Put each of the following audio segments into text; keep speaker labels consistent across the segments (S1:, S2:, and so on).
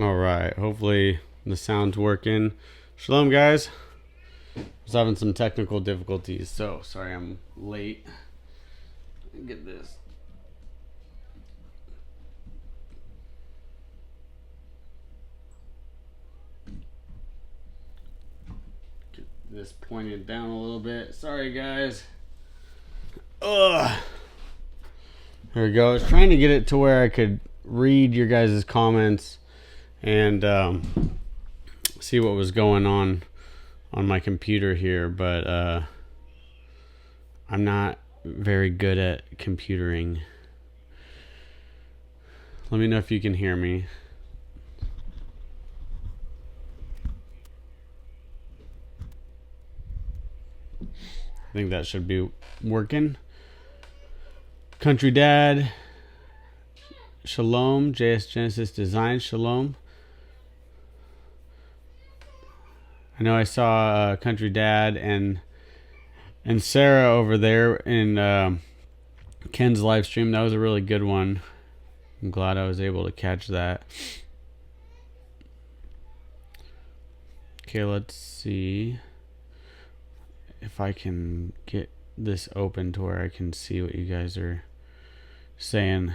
S1: All right. Hopefully the sound's working. Shalom, guys. I was having some technical difficulties, so sorry I'm late. Get this. Get this pointed down a little bit. Sorry, guys. Ugh. There we go. I was trying to get it to where I could read your guys' comments and see what was going on my computer here, but I'm not very good at computering. Let me know if you can hear me. I think that should be working. Country Dad, Shalom. JS Genesis Design, Shalom. I know I saw Country Dad and Sarah over there in Ken's live stream. That was a really good one. I'm glad I was able to catch that. Okay, let's see if I can get this open to where I can see what you guys are saying.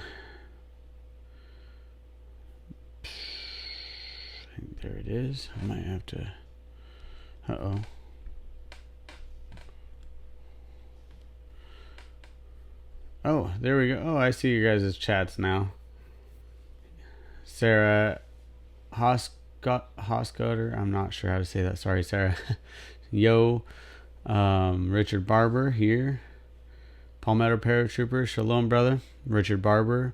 S1: I think there it is. I might have to... Uh-oh. Oh, there we go. Oh, I see you guys' chats now. Sarah Hoskotter. I'm not sure how to say that. Sorry, Sarah. Yo. Richard Barber here. Palmetto Paratrooper. Shalom, brother. Richard Barber.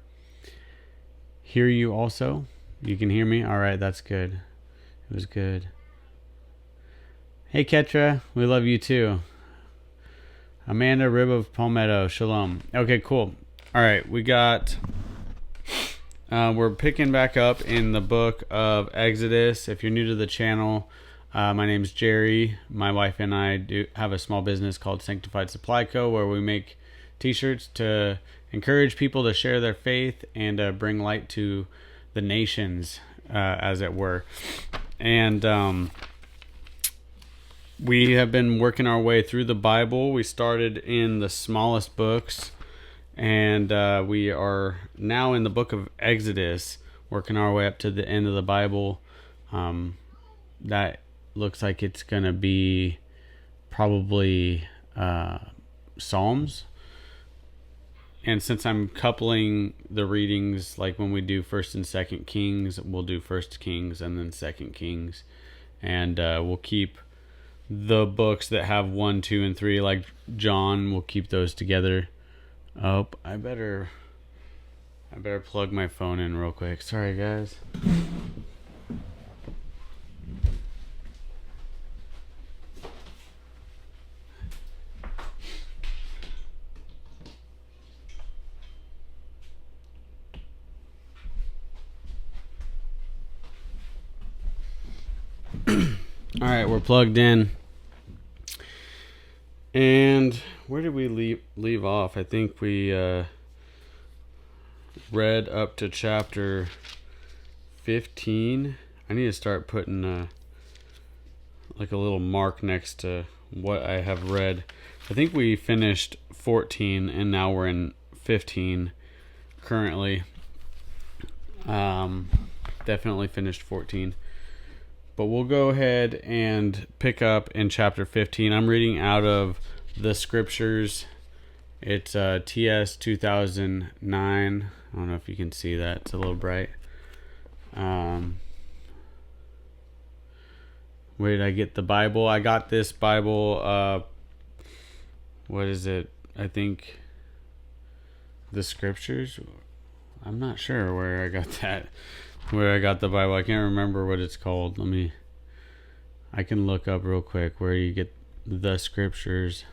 S1: Hear you also. You can hear me? All right, that's good. It was good. Hey, Ketra. We love you too. Amanda Rib of Palmetto. Shalom. Okay, cool. All right, we got... we're picking back up in the book of Exodus. If you're new to the channel, my name's Jerry. My wife and I do have a small business called Sanctified Supply Co., where we make t-shirts to encourage people to share their faith and bring light to the nations, as it were. And we have been working our way through the Bible. We started in the smallest books, and we are now in the book of Exodus, working our way up to the end of the Bible. That looks like it's going to be probably Psalms. And since I'm coupling the readings, like when we do 1st and 2nd Kings, we'll do 1st Kings and then 2nd Kings. And we'll keep the books that have 1, 2, and 3, like John, we'll keep those together. Oh, I better plug my phone in real quick. Sorry, guys. All right, we're plugged in. And where did we leave off? I think we read up to chapter 15. I need to start putting like a little mark next to what I have read. I think we finished 14 and now we're in 15 currently. Definitely finished 14. But we'll go ahead and pick up in chapter 15. I'm reading out of the scriptures. It's TS 2009. I don't know if you can see that. It's a little bright. Where did I get the Bible? I got this Bible. What is it? I think the scriptures. I'm not sure where I got that. Where I got the Bible. I can't remember what it's called. I can look up real quick where you get the scriptures.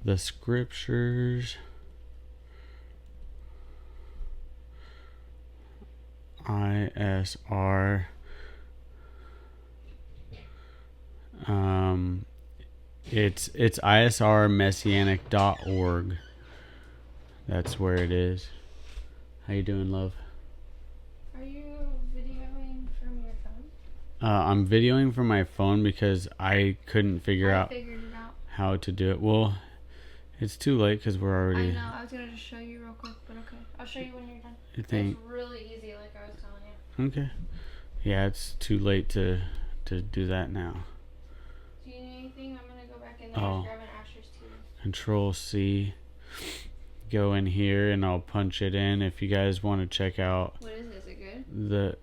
S1: The scriptures. ISR. It's isrmessianic.org. That's where it is. How you doing, love?
S2: Are you videoing from your phone?
S1: I'm videoing from my phone because I couldn't figure out
S2: figured it out.
S1: how to do it. Well, it's too late because we're already.
S2: I know. I was gonna just show you real quick, but okay. I'll show you when you're done.
S1: I think.
S2: It's really easy, like I was telling you.
S1: Okay. Yeah, it's too late to do that now.
S2: Do you need anything? I'm gonna go back in there and grab an Asher's TV.
S1: Control C. Go in here and I'll punch it in. If you guys want to check out.
S2: What is it? Is it good?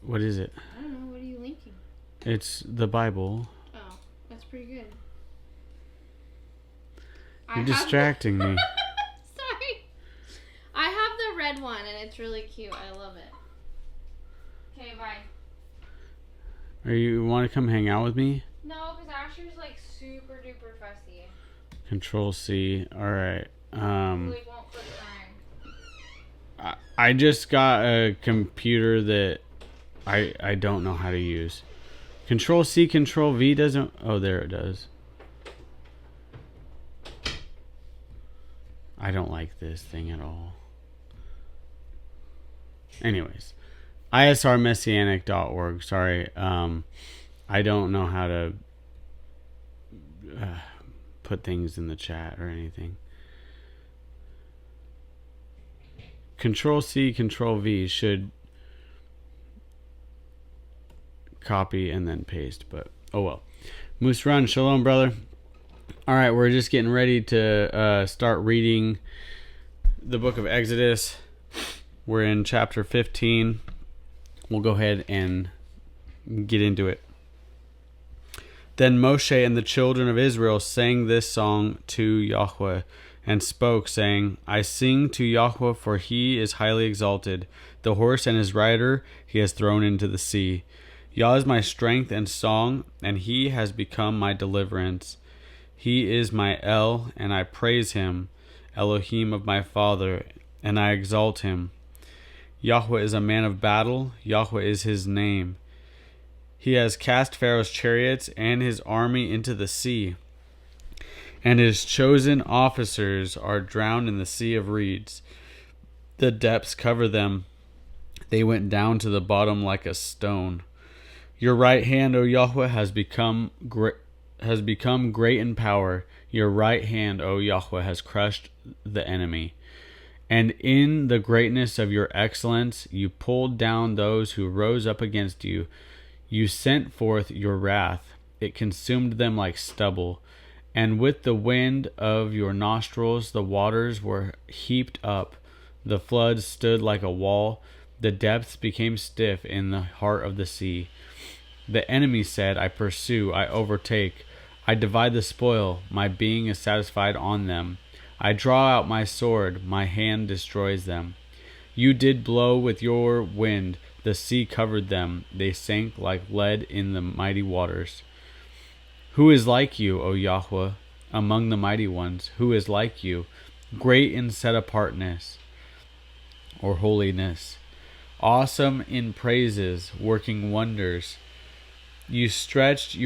S1: What is it?
S2: I don't know. What are you linking?
S1: It's the Bible.
S2: Oh, that's pretty good.
S1: You're distracting me.
S2: Sorry. I have the red one and it's really cute. I love it. Okay, bye.
S1: You want to come hang out with me?
S2: No, because Asher's like super duper fussy.
S1: Control C. Alright.
S2: He won't quit crying.
S1: I just got a computer that I don't know how to use. Control C, Control V doesn't. Oh, there it does. I don't like this thing at all. Anyways, isrmessianic.org. Sorry, I don't know how to put things in the chat or anything. Control C, Control V should copy and then paste, but oh well. Moose Run, shalom, brother. All right, we're just getting ready to start reading the book of Exodus. We're in chapter 15. We'll go ahead and get into it. Then Moshe and the children of Israel sang this song to Yahweh and spoke, saying, I sing to Yahweh, for he is highly exalted. The horse and his rider he has thrown into the sea. Yah is my strength and song, and he has become my deliverance. He is my El, and I praise him, Elohim of my father, and I exalt him. Yahweh is a man of battle, Yahweh is his name. He has cast Pharaoh's chariots and his army into the sea, and his chosen officers are drowned in the sea of reeds. The depths cover them. They went down to the bottom like a stone. Your right hand, O Yahweh, has become great in power. Your right hand, O Yahweh, has crushed the enemy. And in the greatness of your excellence, you pulled down those who rose up against you. You sent forth your wrath. It consumed them like stubble. And with the wind of your nostrils, the waters were heaped up. The floods stood like a wall. The depths became stiff in the heart of the sea. The enemy said, I pursue, I overtake. I divide the spoil. My being is satisfied on them. I draw out my sword. My hand destroys them. You did blow with your wind. The sea covered them. They sank like lead in the mighty waters. Who is like you, O Yahweh, among the mighty ones? Who is like you, great in set apartness or holiness, awesome in praises, working wonders? You stretched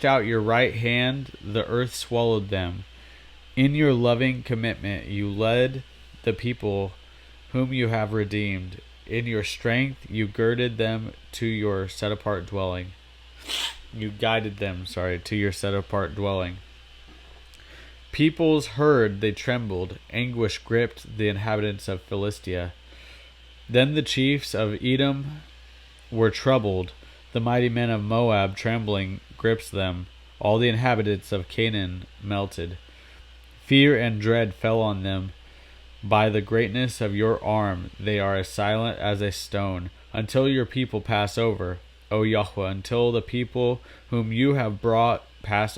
S1: out your right hand, the earth swallowed them. In your loving commitment you led the people whom you have redeemed. In your strength you girded them to your set-apart dwelling. You guided them, to your set-apart dwelling. Peoples heard, they trembled. Anguish gripped the inhabitants of Philistia. Then the chiefs of Edom were troubled. The mighty men of Moab, trembling, grips them. All the inhabitants of Canaan melted. Fear and dread fell on them. By the greatness of your arm, they are as silent as a stone, until your people pass over, O Yahweh, until the people whom you have bought pass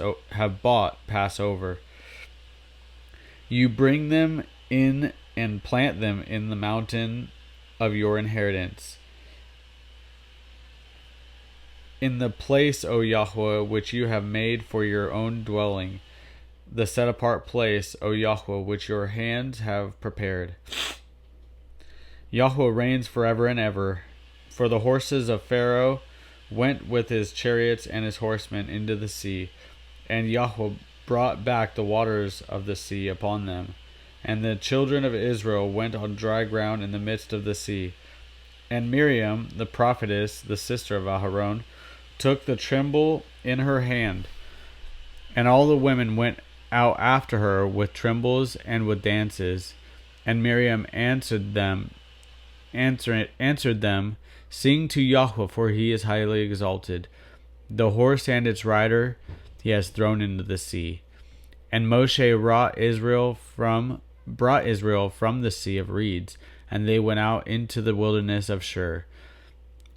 S1: over. You bring them in and plant them in the mountain of your inheritance. In the place, O Yahweh, which you have made for your own dwelling, the set-apart place, O Yahweh, which your hands have prepared. Yahweh reigns forever and ever. For the horses of Pharaoh went with his chariots and his horsemen into the sea, and Yahweh brought back the waters of the sea upon them. And the children of Israel went on dry ground in the midst of the sea. And Miriam, the prophetess, the sister of Aharon, took the timbrel in her hand, and all the women went out after her with timbrels and with dances. And Miriam answered them, Sing to Yahweh, for he is highly exalted. The horse and its rider he has thrown into the sea. And Moshe brought Israel from the sea of reeds, and they went out into the wilderness of Shur.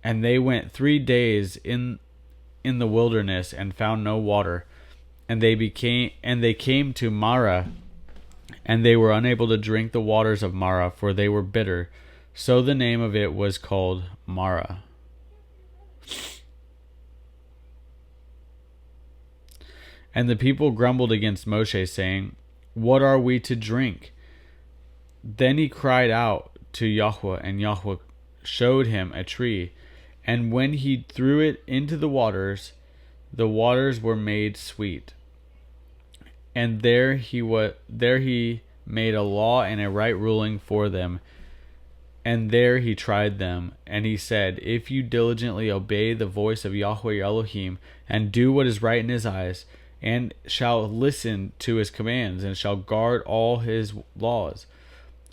S1: And they went 3 days in the wilderness and found no water. And they came to Marah, and they were unable to drink the waters of Marah, for they were bitter. So the name of it was called Marah. And the people grumbled against Moshe, saying, What are we to drink? Then he cried out to Yahweh, and Yahweh showed him a tree. And when he threw it into the waters were made sweet. And there he made a law and a right ruling for them. And there he tried them. And he said, If you diligently obey the voice of Yahweh your Elohim, and do what is right in his eyes, and shall listen to his commands, and shall guard all his laws,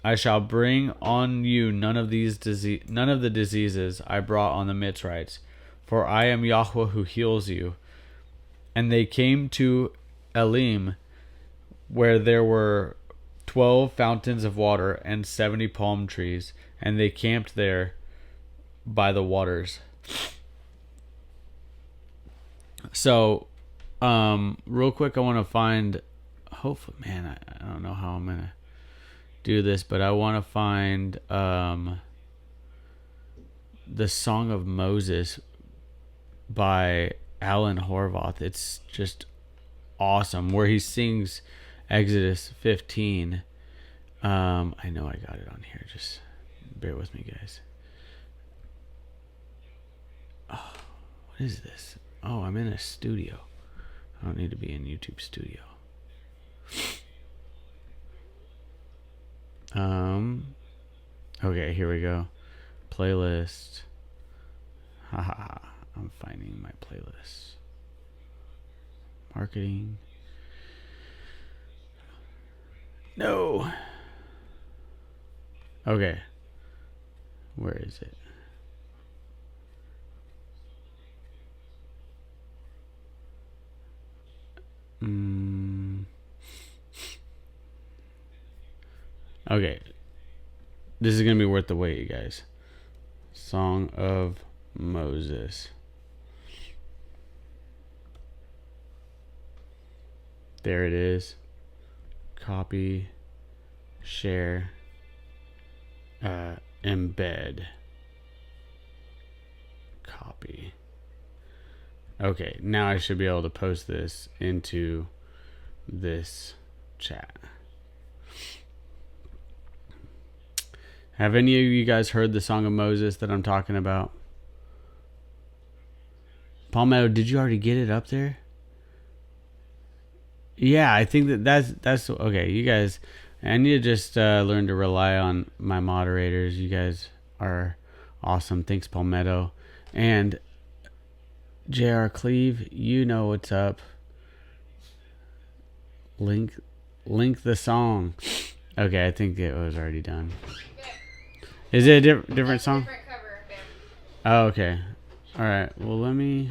S1: I shall bring on you none of the diseases I brought on the Mitzrites, for I am Yahweh who heals you. And they came to Elim, where there were 12 fountains of water and 70 palm trees, and they camped there by the waters. So, real quick, I want to find, hopefully, man, I don't know how I'm going to do this, but I want to find the Song of Moses by Alan Horvath. It's just awesome, where he sings Exodus 15. I know I got it on here, just bear with me, guys. Oh, what is this? Oh, I'm in a studio. I don't need to be in YouTube Studio. Okay, here we go. Playlist. Haha, I'm finding my playlist. Marketing. No. Okay. Where is it? Okay. This is going to be worth the wait, you guys. Song of Moses. There it is. Copy. Share. Embed. Copy. Okay, now I should be able to post this into this chat. Have any of you guys heard the Song of Moses that I'm talking about? Palmetto, did you already get it up there? Yeah, I think that's okay. You guys, I need to just learn to rely on my moderators. You guys are awesome. Thanks, Palmetto. And J.R. Cleve, you know what's up. Link the song. Okay, I think it was already done. Is it a different song?
S2: Different cover, babe.
S1: Oh, okay. All right. Well, let me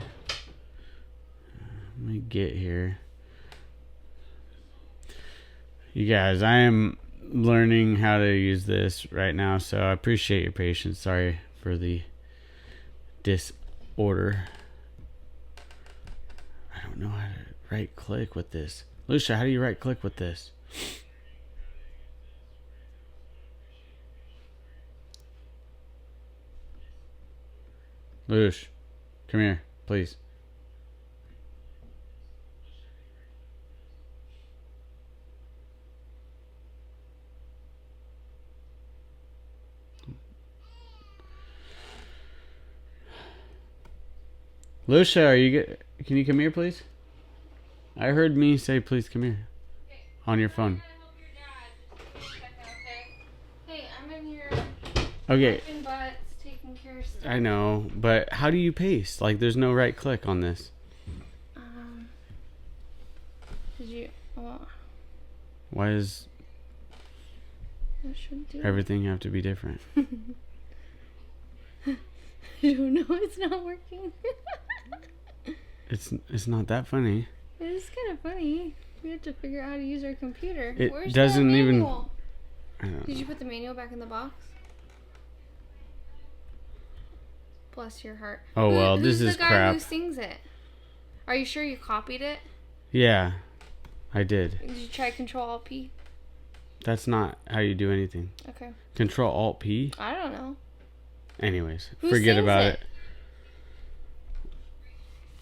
S1: get here. You guys, I am learning how to use this right now, so I appreciate your patience. Sorry for the disorder. I don't know how to right click with this. Lucia, how do you right click with this? Lush, come here, please. Lucia, are you good? Can you come here, please? I heard me say, please come here. On your phone.
S2: Hey, I'm in here.
S1: Okay.
S2: Wiping butts, taking care of stuff.
S1: I know, but how do you paste? Like, there's no right click on this.
S2: Did you? Well,
S1: Why does
S2: I should do.
S1: everything have to be different?
S2: I don't know. It's not working.
S1: It's not that funny.
S2: It is kind of funny. We have to figure out how to use our computer.
S1: It
S2: Where's
S1: doesn't
S2: the
S1: even-
S2: manual?
S1: I don't
S2: Did
S1: know.
S2: you put the manual back in the box? Bless your heart.
S1: Oh, well, this
S2: who's
S1: is
S2: the guy
S1: crap.
S2: who sings it? Are you sure you copied it?
S1: Yeah, I did.
S2: Did you try Control-Alt-P?
S1: That's not how you do anything.
S2: Okay.
S1: Control-Alt-P?
S2: I don't know.
S1: Anyways,
S2: Who
S1: forget
S2: sings
S1: about
S2: it?
S1: it.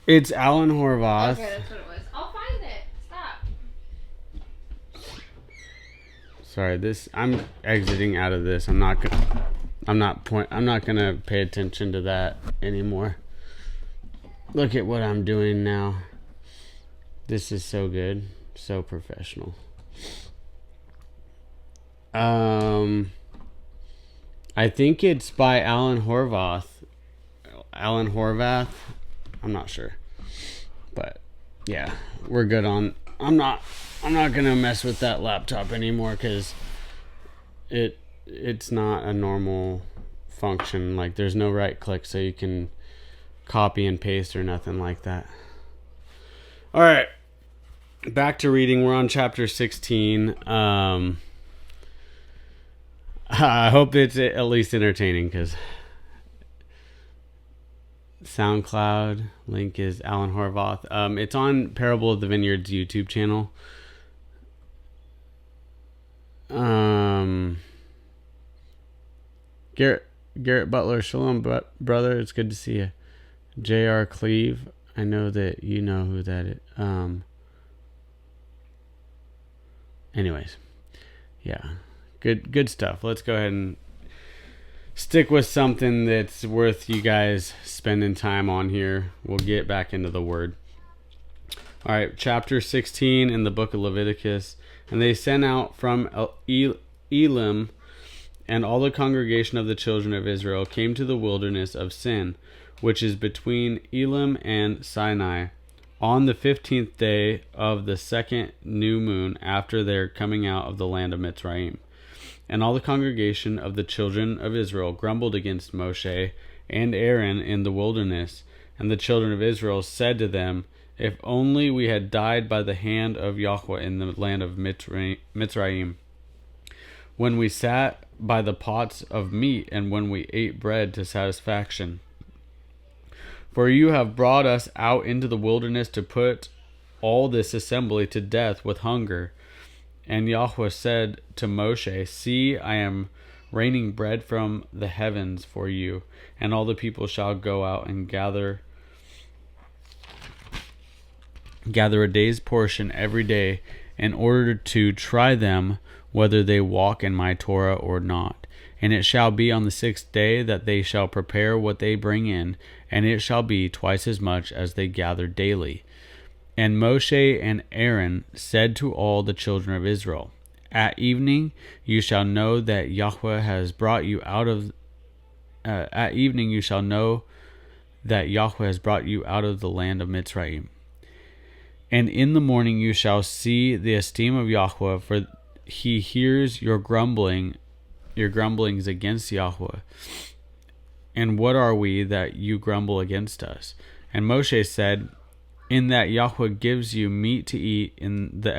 S1: It's Alan Horvath.
S2: Okay, that's what it was. I'll find it. Stop.
S1: Sorry, I'm exiting out of this. I'm not gonna pay attention to that anymore. Look at what I'm doing now. This is so good, so professional. I think it's by Alan Horvath. Alan Horvath. I'm not sure, but yeah, we're good on. I'm not gonna mess with that laptop anymore because it's not a normal function. Like, there's no right click, so you can copy and paste or nothing like that. All right, back to reading. We're on chapter 16. I hope it's at least entertaining, because SoundCloud link is Alan Horvath. It's on Parable of the Vineyard's YouTube channel. Garrett Butler, shalom, brother. It's good to see you. J.R. Cleve, I know that you know who that is. Anyways, yeah, good stuff. Let's go ahead and stick with something that's worth you guys spending time on here. We'll get back into the word. All right, chapter 16 in the book of Leviticus. And they sent out from Elim, and all the congregation of the children of Israel came to the wilderness of Sin, which is between Elim and Sinai, on the 15th day of the second new moon after their coming out of the land of Mitzrayim. And all the congregation of the children of Israel grumbled against Moshe and Aaron in the wilderness. And the children of Israel said to them, if only we had died by the hand of Yahweh in the land of Mitzrayim, when we sat by the pots of meat and when we ate bread to satisfaction. For you have brought us out into the wilderness to put all this assembly to death with hunger. And Yahweh said to Moshe, see, I am raining bread from the heavens for you, and all the people shall go out and gather a day's portion every day, in order to try them whether they walk in my Torah or not. And it shall be on the 6th day that they shall prepare what they bring in, and it shall be twice as much as they gather daily. And Moshe and Aaron said to all the children of Israel, at evening you shall know that Yahweh has brought you out of at evening you shall know that Yahweh has brought you out of the land of Mitzrayim. And in the morning you shall see the esteem of Yahweh, for he hears your grumblings against Yahweh. And what are we that you grumble against us? And Moshe said, in that Yahweh gives you meat to eat in the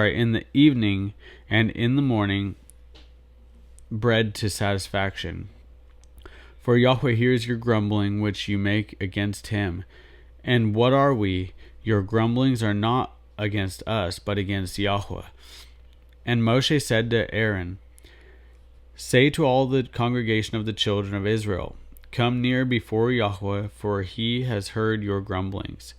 S1: in the evening, and in the morning bread to satisfaction. For Yahweh hears your grumbling which you make against him. And what are we? Your grumblings are not against us, but against Yahweh. And Moshe said to Aaron, say to all the congregation of the children of Israel, come near before Yahweh, for he has heard your grumblings.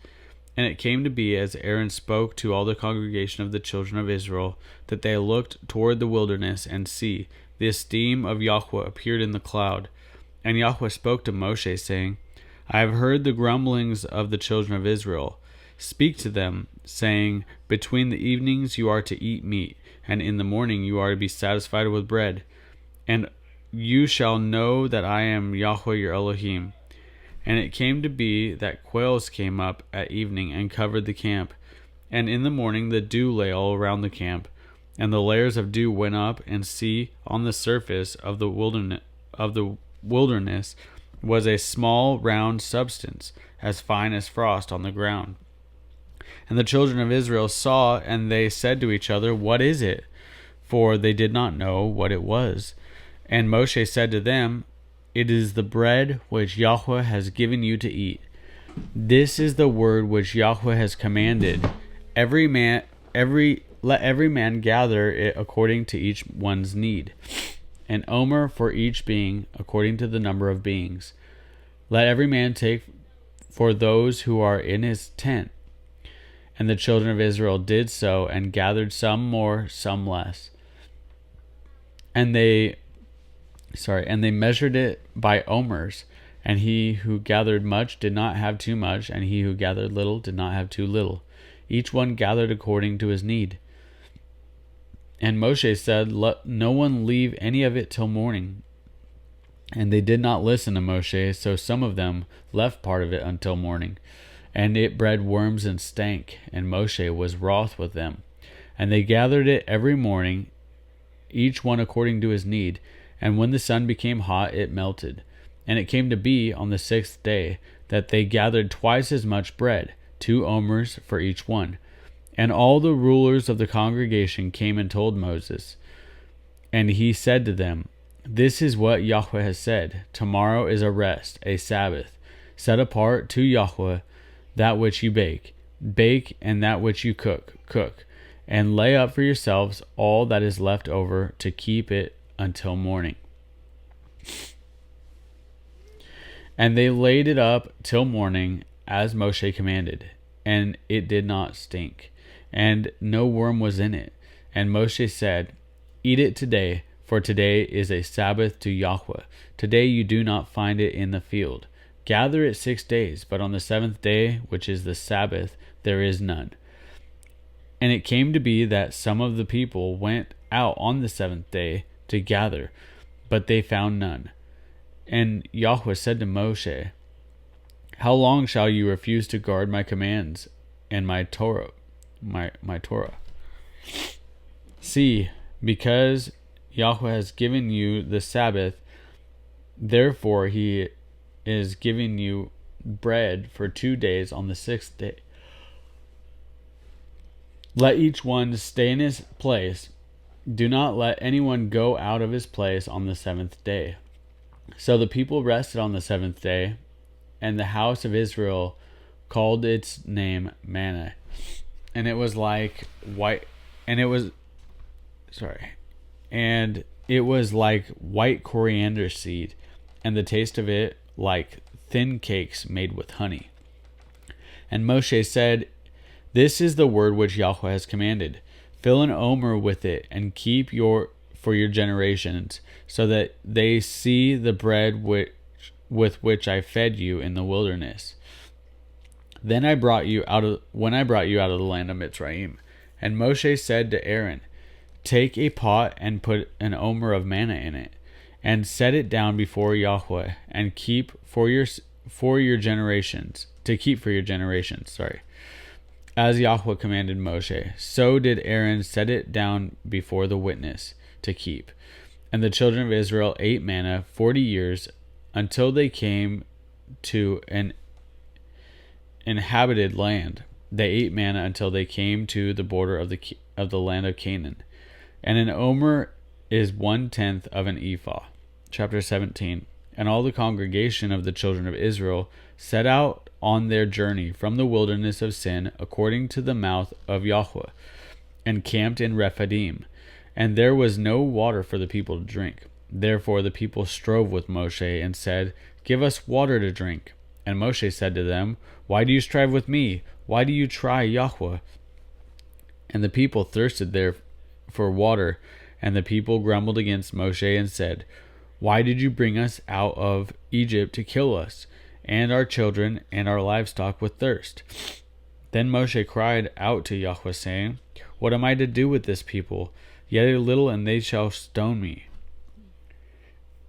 S1: And it came to be, as Aaron spoke to all the congregation of the children of Israel, that they looked toward the wilderness, and see, the esteem of Yahweh appeared in the cloud. And Yahweh spoke to Moshe, saying, I have heard the grumblings of the children of Israel. Speak to them, saying, Between the evenings you are to eat meat, and in the morning you are to be satisfied with bread. And you shall know that I am Yahweh your Elohim. And it came to be that quails came up at evening and covered the camp. And in the morning the dew lay all around the camp. And the layers of dew went up, and see, on the surface of the wilderness was a small round substance, as fine as frost on the ground. And the children of Israel saw, and they said to each other, What is it? For they did not know what it was. And Moshe said to them, It is the bread which Yahweh has given you to eat. This is the word which Yahweh has commanded. Let every man gather it according to each one's need, an omer for each being, according to the number of beings. Let every man take for those who are in his tent. And the children of Israel did so, and gathered some more, some less. And they measured it by omers. And he who gathered much did not have too much, and he who gathered little did not have too little. Each one gathered according to his need. And Moshe said, Let no one leave any of it till morning. And they did not listen to Moshe, so some of them left part of it until morning. And it bred worms and stank, and Moshe was wroth with them. And they gathered it every morning, each one according to his need. And when the sun became hot, it melted. And it came to be on the 6th day that they gathered twice as much bread, 2 omers for each one. And all the rulers of the congregation came and told Moses. And he said to them, This is what Yahweh has said. Tomorrow is a rest, a Sabbath, set apart to Yahweh. That which you bake, and that which you cook, and lay up for yourselves all that is left over to keep it until morning. And they laid it up till morning, as Moshe commanded, and it did not stink, and no worm was in it. And Moshe said, Eat it today, for today is a Sabbath to Yahweh. Today you do not find it in the field. Gather it 6 days, but on the 7th day, which is the Sabbath, there is none. And it came to be that some of the people went out on the 7th day to gather, but they found none. And Yahweh said to Moshe, How long shall you refuse to guard my commands and my Torah? My Torah. See, because Yahweh has given you the Sabbath, therefore he is giving you bread for 2 days on the 6th day. Let each one stay in his place. Do not let anyone go out of his place on the 7th day. So the people rested on the 7th day, and the house of Israel called its name manna. And it was like white coriander seed, and the taste of it like thin cakes made with honey. And Moshe said, This is the word which Yahweh has commanded. Fill an omer with it, and keep for your generations, so that they see the bread with which I fed you in the wilderness. When I brought you out of the land of Mitzrayim. And Moshe said to Aaron, Take a pot and put an omer of manna in it, and set it down before Yahweh, and keep for your generations. As Yahweh commanded Moshe, so did Aaron set it down before the witness to keep. And the children of Israel ate manna 40 years, until they came to an inhabited land. They ate manna until they came to the border of the land of Canaan. And an omer is 1/10 of an ephah. Chapter 17. And all the congregation of the children of Israel set out on their journey from the wilderness of Sin according to the mouth of Yahweh, and camped in Rephidim. And there was no water for the people to drink. Therefore the people strove with Moshe and said, Give us water to drink. And Moshe said to them, Why do you strive with me? Why do you try Yahweh? And the people thirsted there for water, and the people grumbled against Moshe and said, Why did you bring us out of Egypt to kill us, and our children and our livestock with thirst? Then Moshe cried out to Yahweh, saying, What am I to do with this people? Yet a little, and they shall stone me.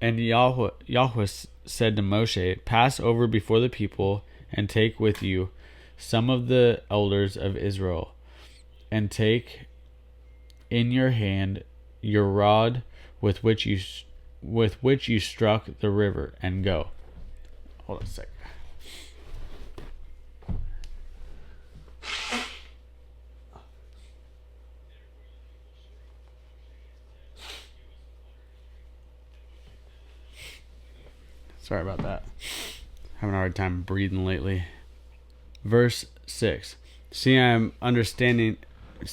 S1: And Yahweh said to Moshe, Pass over before the people, and take with you some of the elders of Israel, and take in your hand your rod with which you struck the river, and go. Hold on a sec. Sorry about that. Having a hard time breathing lately. Verse 6. See, I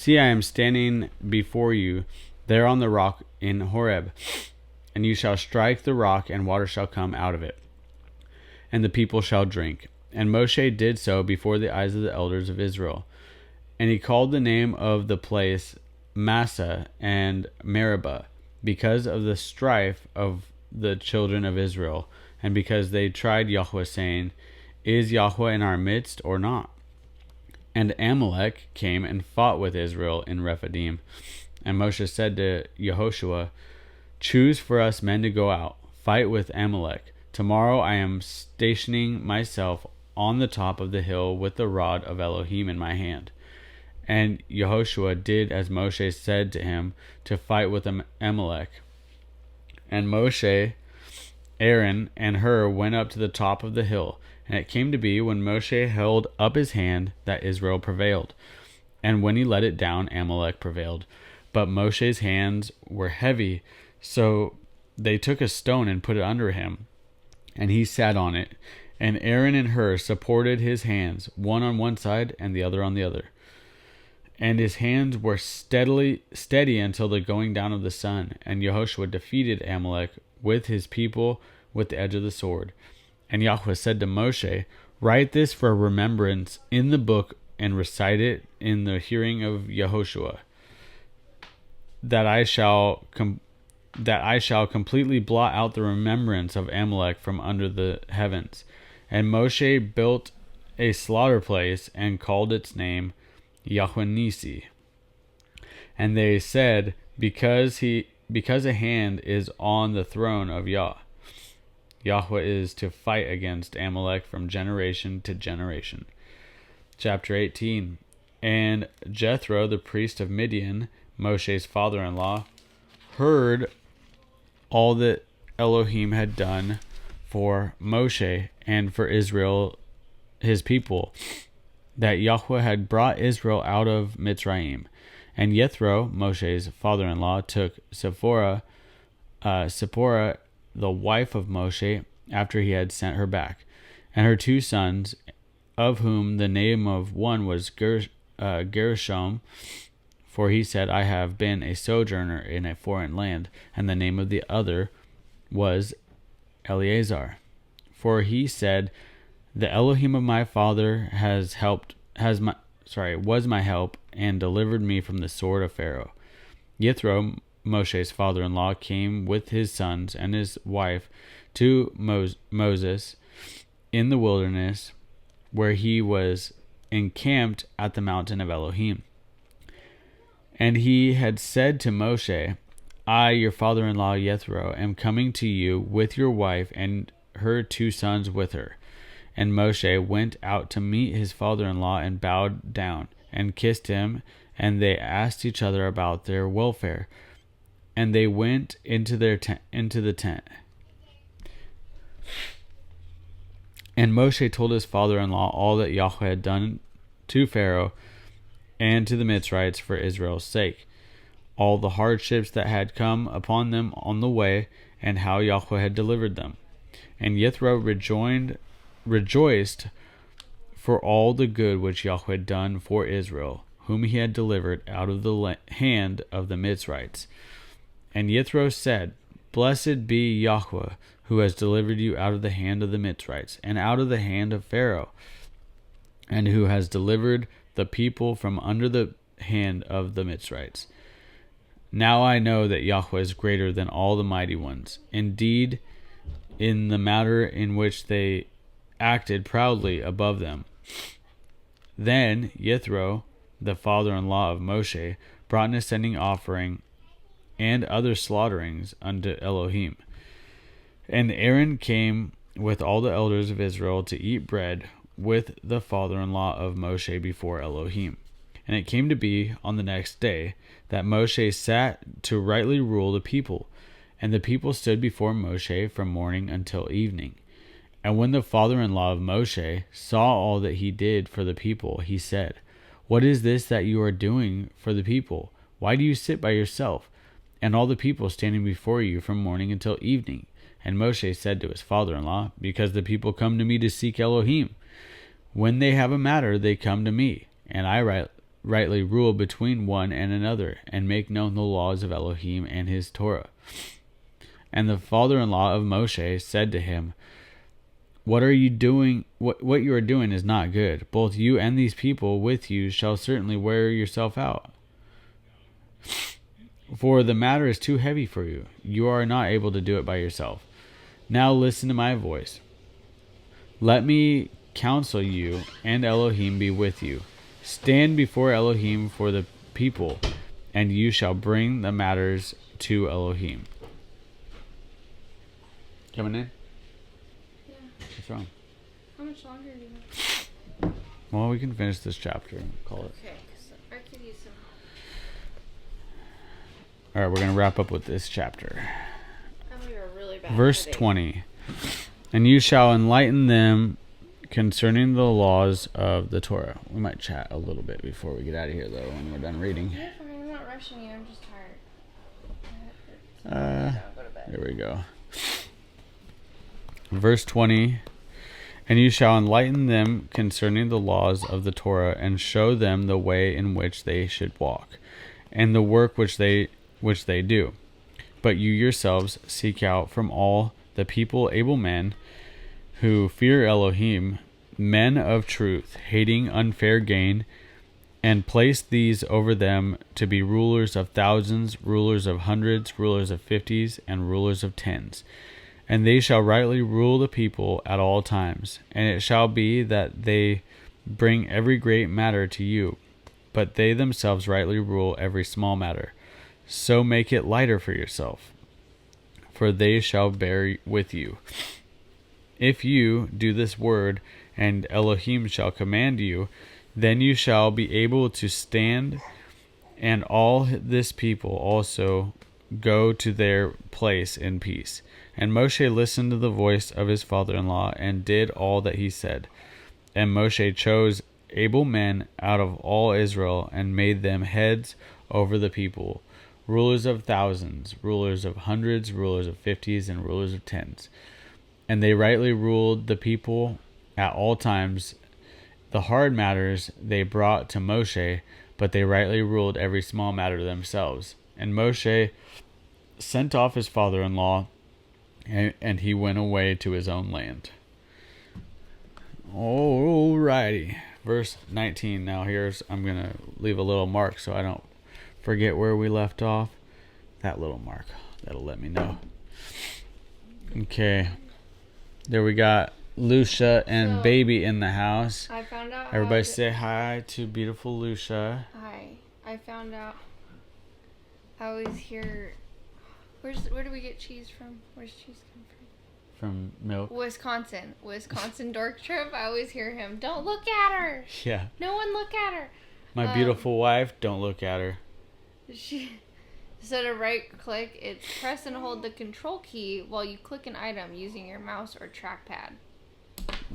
S1: am standing before you there on the rock in Horeb, and you shall strike the rock, and water shall come out of it, and the people shall drink. And Moshe did so before the eyes of the elders of Israel. And he called the name of the place Massah and Meribah, because of the strife of the children of Israel, and because they tried Yahweh, saying, Is Yahweh in our midst or not? And Amalek came and fought with Israel in Rephidim. And Moshe said to Yehoshua, Choose for us men to go out, fight with Amalek. Tomorrow I am stationing myself on the top of the hill with the rod of Elohim in my hand. And Yehoshua did as Moshe said to him, to fight with Amalek. And Moshe, Aaron, and Hur went up to the top of the hill. And it came to be, when Moshe held up his hand, that Israel prevailed. And when he let it down, Amalek prevailed. But Moshe's hands were heavy, so they took a stone and put it under him, and he sat on it. And Aaron and Hur supported his hands, one on one side and the other on the other. And his hands were steady until the going down of the sun. And Yehoshua defeated Amalek with his people with the edge of the sword. And Yahweh said to Moshe, Write this for remembrance in the book, and recite it in the hearing of Yehoshua, that I shall completely blot out the remembrance of Amalek from under the heavens. And Moshe built a slaughter place, and called its name Yahweh Nisi. And they said, because a hand is on the throne of Yahweh is to fight against Amalek from generation to generation. Chapter 18. And Jethro, the priest of Midian, Moshe's father-in-law, heard all that Elohim had done for Moshe and for Israel, his people, that Yahweh had brought Israel out of Mitzrayim. And Jethro, Moshe's father-in-law, took Zipporah, the wife of Moshe, after he had sent her back, and her 2 sons, of whom the name of one was Gershom, for he said, I have been a sojourner in a foreign land, and the name of the other was Eleazar. For he said, The Elohim of my father was my help, and delivered me from the sword of Pharaoh. Jethro, Moshe's father-in-law, came with his sons and his wife to Moses in the wilderness, where he was encamped at the mountain of Elohim. And he had said to Moshe, I, your father-in-law Jethro, am coming to you with your wife and her 2 sons with her. And Moshe went out to meet his father-in-law and bowed down and kissed him, and they asked each other about their welfare. And they went into the tent. And Moshe told his father-in-law all that Yahweh had done to Pharaoh and to the Mitzrites for Israel's sake, all the hardships that had come upon them on the way, and how Yahweh had delivered them. And Jethro rejoiced for all the good which Yahweh had done for Israel, whom he had delivered out of the hand of the Mitzrites. And Jethro said, Blessed be Yahweh, who has delivered you out of the hand of the Mitzrites, and out of the hand of Pharaoh, and who has delivered the people from under the hand of the Mitzrites. Now I know that Yahweh is greater than all the mighty ones. Indeed, in the matter in which they acted proudly above them. Then Yithro, the father-in-law of Moshe, brought an ascending offering and other slaughterings unto Elohim. And Aaron came with all the elders of Israel to eat bread with the father-in-law of Moshe before Elohim. And it came to be on the next day that Moshe sat to rightly rule the people, and the people stood before Moshe from morning until evening. And when the father-in-law of Moshe saw all that he did for the people, he said, What is this that you are doing for the people? Why do you sit by yourself, and all the people standing before you from morning until evening? And Moshe said to his father-in-law, Because the people come to me to seek Elohim. When they have a matter, they come to me, and I rightly rule between one and another, and make known the laws of Elohim and his Torah. And the father-in-law of Moshe said to him, What are you doing? What you are doing is not good. Both you and these people with you shall certainly wear yourself out. For the matter is too heavy for you. You are not able to do it by yourself. Now listen to my voice. Let me counsel you, and Elohim be with you. Stand before Elohim for the people, and you shall bring the matters to Elohim. Coming in?
S2: Yeah.
S1: What's wrong?
S2: How much longer do you have?
S1: Well, we can finish this chapter and call it.
S2: Okay, so I could use some.
S1: All right, we're going to wrap up with this chapter.
S2: And we were really bad.
S1: Verse 20. And you shall enlighten them concerning the laws of the Torah. We might chat a little bit before we get out of here, though, when we're done reading.
S2: You're fine. I'm not rushing you. I'm just tired. Go to bed.
S1: There we go. Verse 20. And you shall enlighten them concerning the laws of the Torah, and show them the way in which they should walk, and the work which they do. But you yourselves seek out from all the people able men who fear Elohim, men of truth, hating unfair gain, and place these over them to be rulers of thousands, rulers of hundreds, rulers of fifties, and rulers of tens. And they shall rightly rule the people at all times. And it shall be that they bring every great matter to you, but they themselves rightly rule every small matter. So make it lighter for yourself, for they shall bear with you. If you do this word, and Elohim shall command you, then you shall be able to stand, and all this people also go to their place in peace. And Moshe listened to the voice of his father-in-law, and did all that he said. And Moshe chose able men out of all Israel, and made them heads over the people, rulers of thousands, rulers of hundreds, rulers of fifties, and rulers of tens. And they rightly ruled the people at all times. The hard matters they brought to Moshe, but they rightly ruled every small matter themselves. And Moshe sent off his father-in-law, and he went away to his own land. Alrighty. Verse 19. Now I'm going to leave a little mark so I don't forget where we left off. That little mark. That'll let me know. Okay. There we got Lucia and Baby in the house.
S2: I found out.
S1: Everybody say hi to beautiful Lucia.
S2: Hi. I found out. I always hear. Where do we get cheese from? Where's cheese come from?
S1: From milk.
S2: Wisconsin dork trip. I always hear him. Don't look at her.
S1: Yeah.
S2: No one look at her.
S1: My beautiful wife. Don't look at her.
S2: Instead of right click, it's press and hold the control key while you click an item using your mouse or trackpad.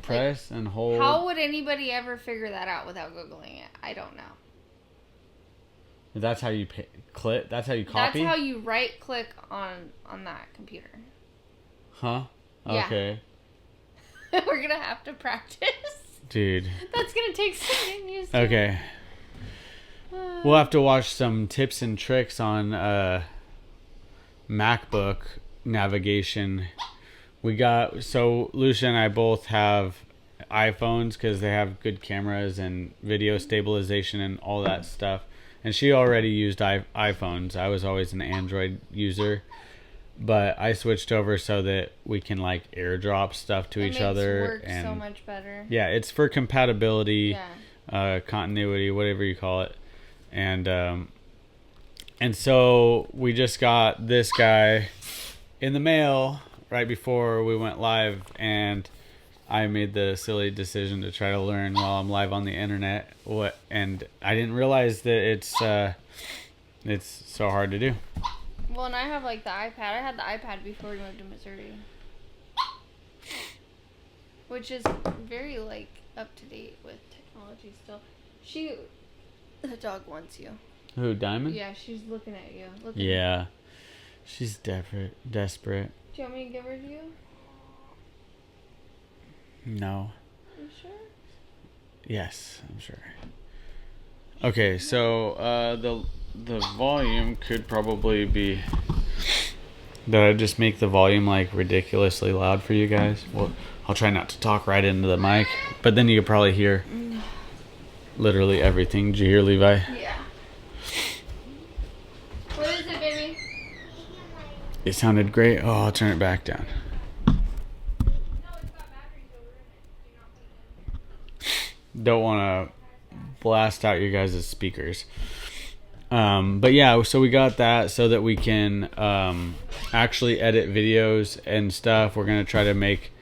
S1: Press and hold.
S2: How would anybody ever figure that out without Googling it? I don't know.
S1: That's how you click. That's how you copy.
S2: That's how you right click on that computer.
S1: Huh?
S2: Yeah.
S1: Okay.
S2: We're gonna have to practice.
S1: Dude.
S2: That's gonna take some getting used to.
S1: Okay. We'll have to watch some tips and tricks on MacBook navigation. Lucia and I both have iPhones because they have good cameras and video stabilization and all that stuff. And she already used iPhones. I was always an Android user. But I switched over so that we can AirDrop stuff to each other.
S2: It makes work so much better.
S1: Yeah, it's for compatibility.
S2: Yeah.
S1: continuity, whatever you call it. And so we just got this guy in the mail right before we went live, and I made the silly decision to try to learn while I'm live on the internet. And I didn't realize that it's so hard to do.
S2: Well, and I have like the iPad. I had the iPad before we moved to Missouri, which is very like up to date with technology still. The dog wants you.
S1: Who, Diamond?
S2: Yeah, she's looking at you.
S1: Yeah, she's desperate.
S2: Do you want me to give her to you?
S1: No.
S2: You sure?
S1: Yes, I'm sure. Okay, so the volume could probably be. Did I just make the volume like ridiculously loud for you guys? Well, I'll try not to talk right into the mic, but then you could probably hear literally everything. Did you hear Levi?
S2: Yeah. What is it, baby?
S1: It sounded great. Oh, I'll turn it back down. Don't want to blast out your guys' speakers. But yeah, so we got that so that we can actually edit videos and stuff. We're going to try to make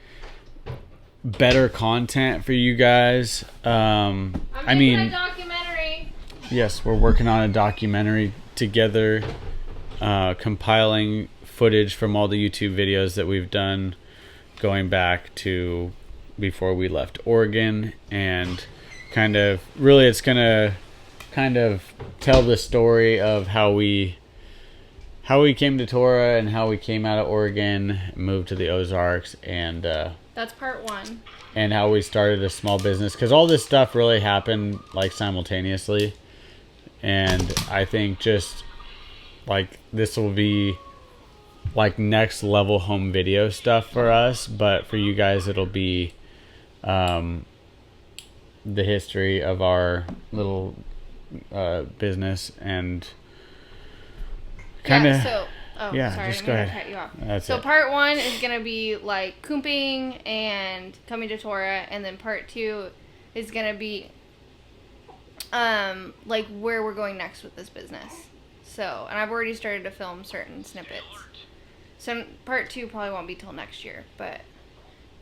S1: better content for you guys.
S2: I'm making a documentary.
S1: Yes, we're working on a documentary together, compiling footage from all the YouTube videos that we've done going back to before we left Oregon, and kind of really it's going to kind of tell the story of how we came to Torah and how we came out of Oregon, moved to the Ozarks, and
S2: that's part 1.
S1: And how we started a small business, because all this stuff really happened like simultaneously. And I think just like this will be like next level home video stuff for us, but for you guys it'll be the history of our little business and kind of
S2: sorry,
S1: just
S2: I'm
S1: go
S2: gonna
S1: ahead.
S2: cut you off.
S1: That's
S2: so
S1: it.
S2: Part 1 is gonna be like cooping and coming to Torah, and then part 2 is gonna be like where we're going next with this business. So, and I've already started to film certain snippets. So part 2 probably won't be till next year, but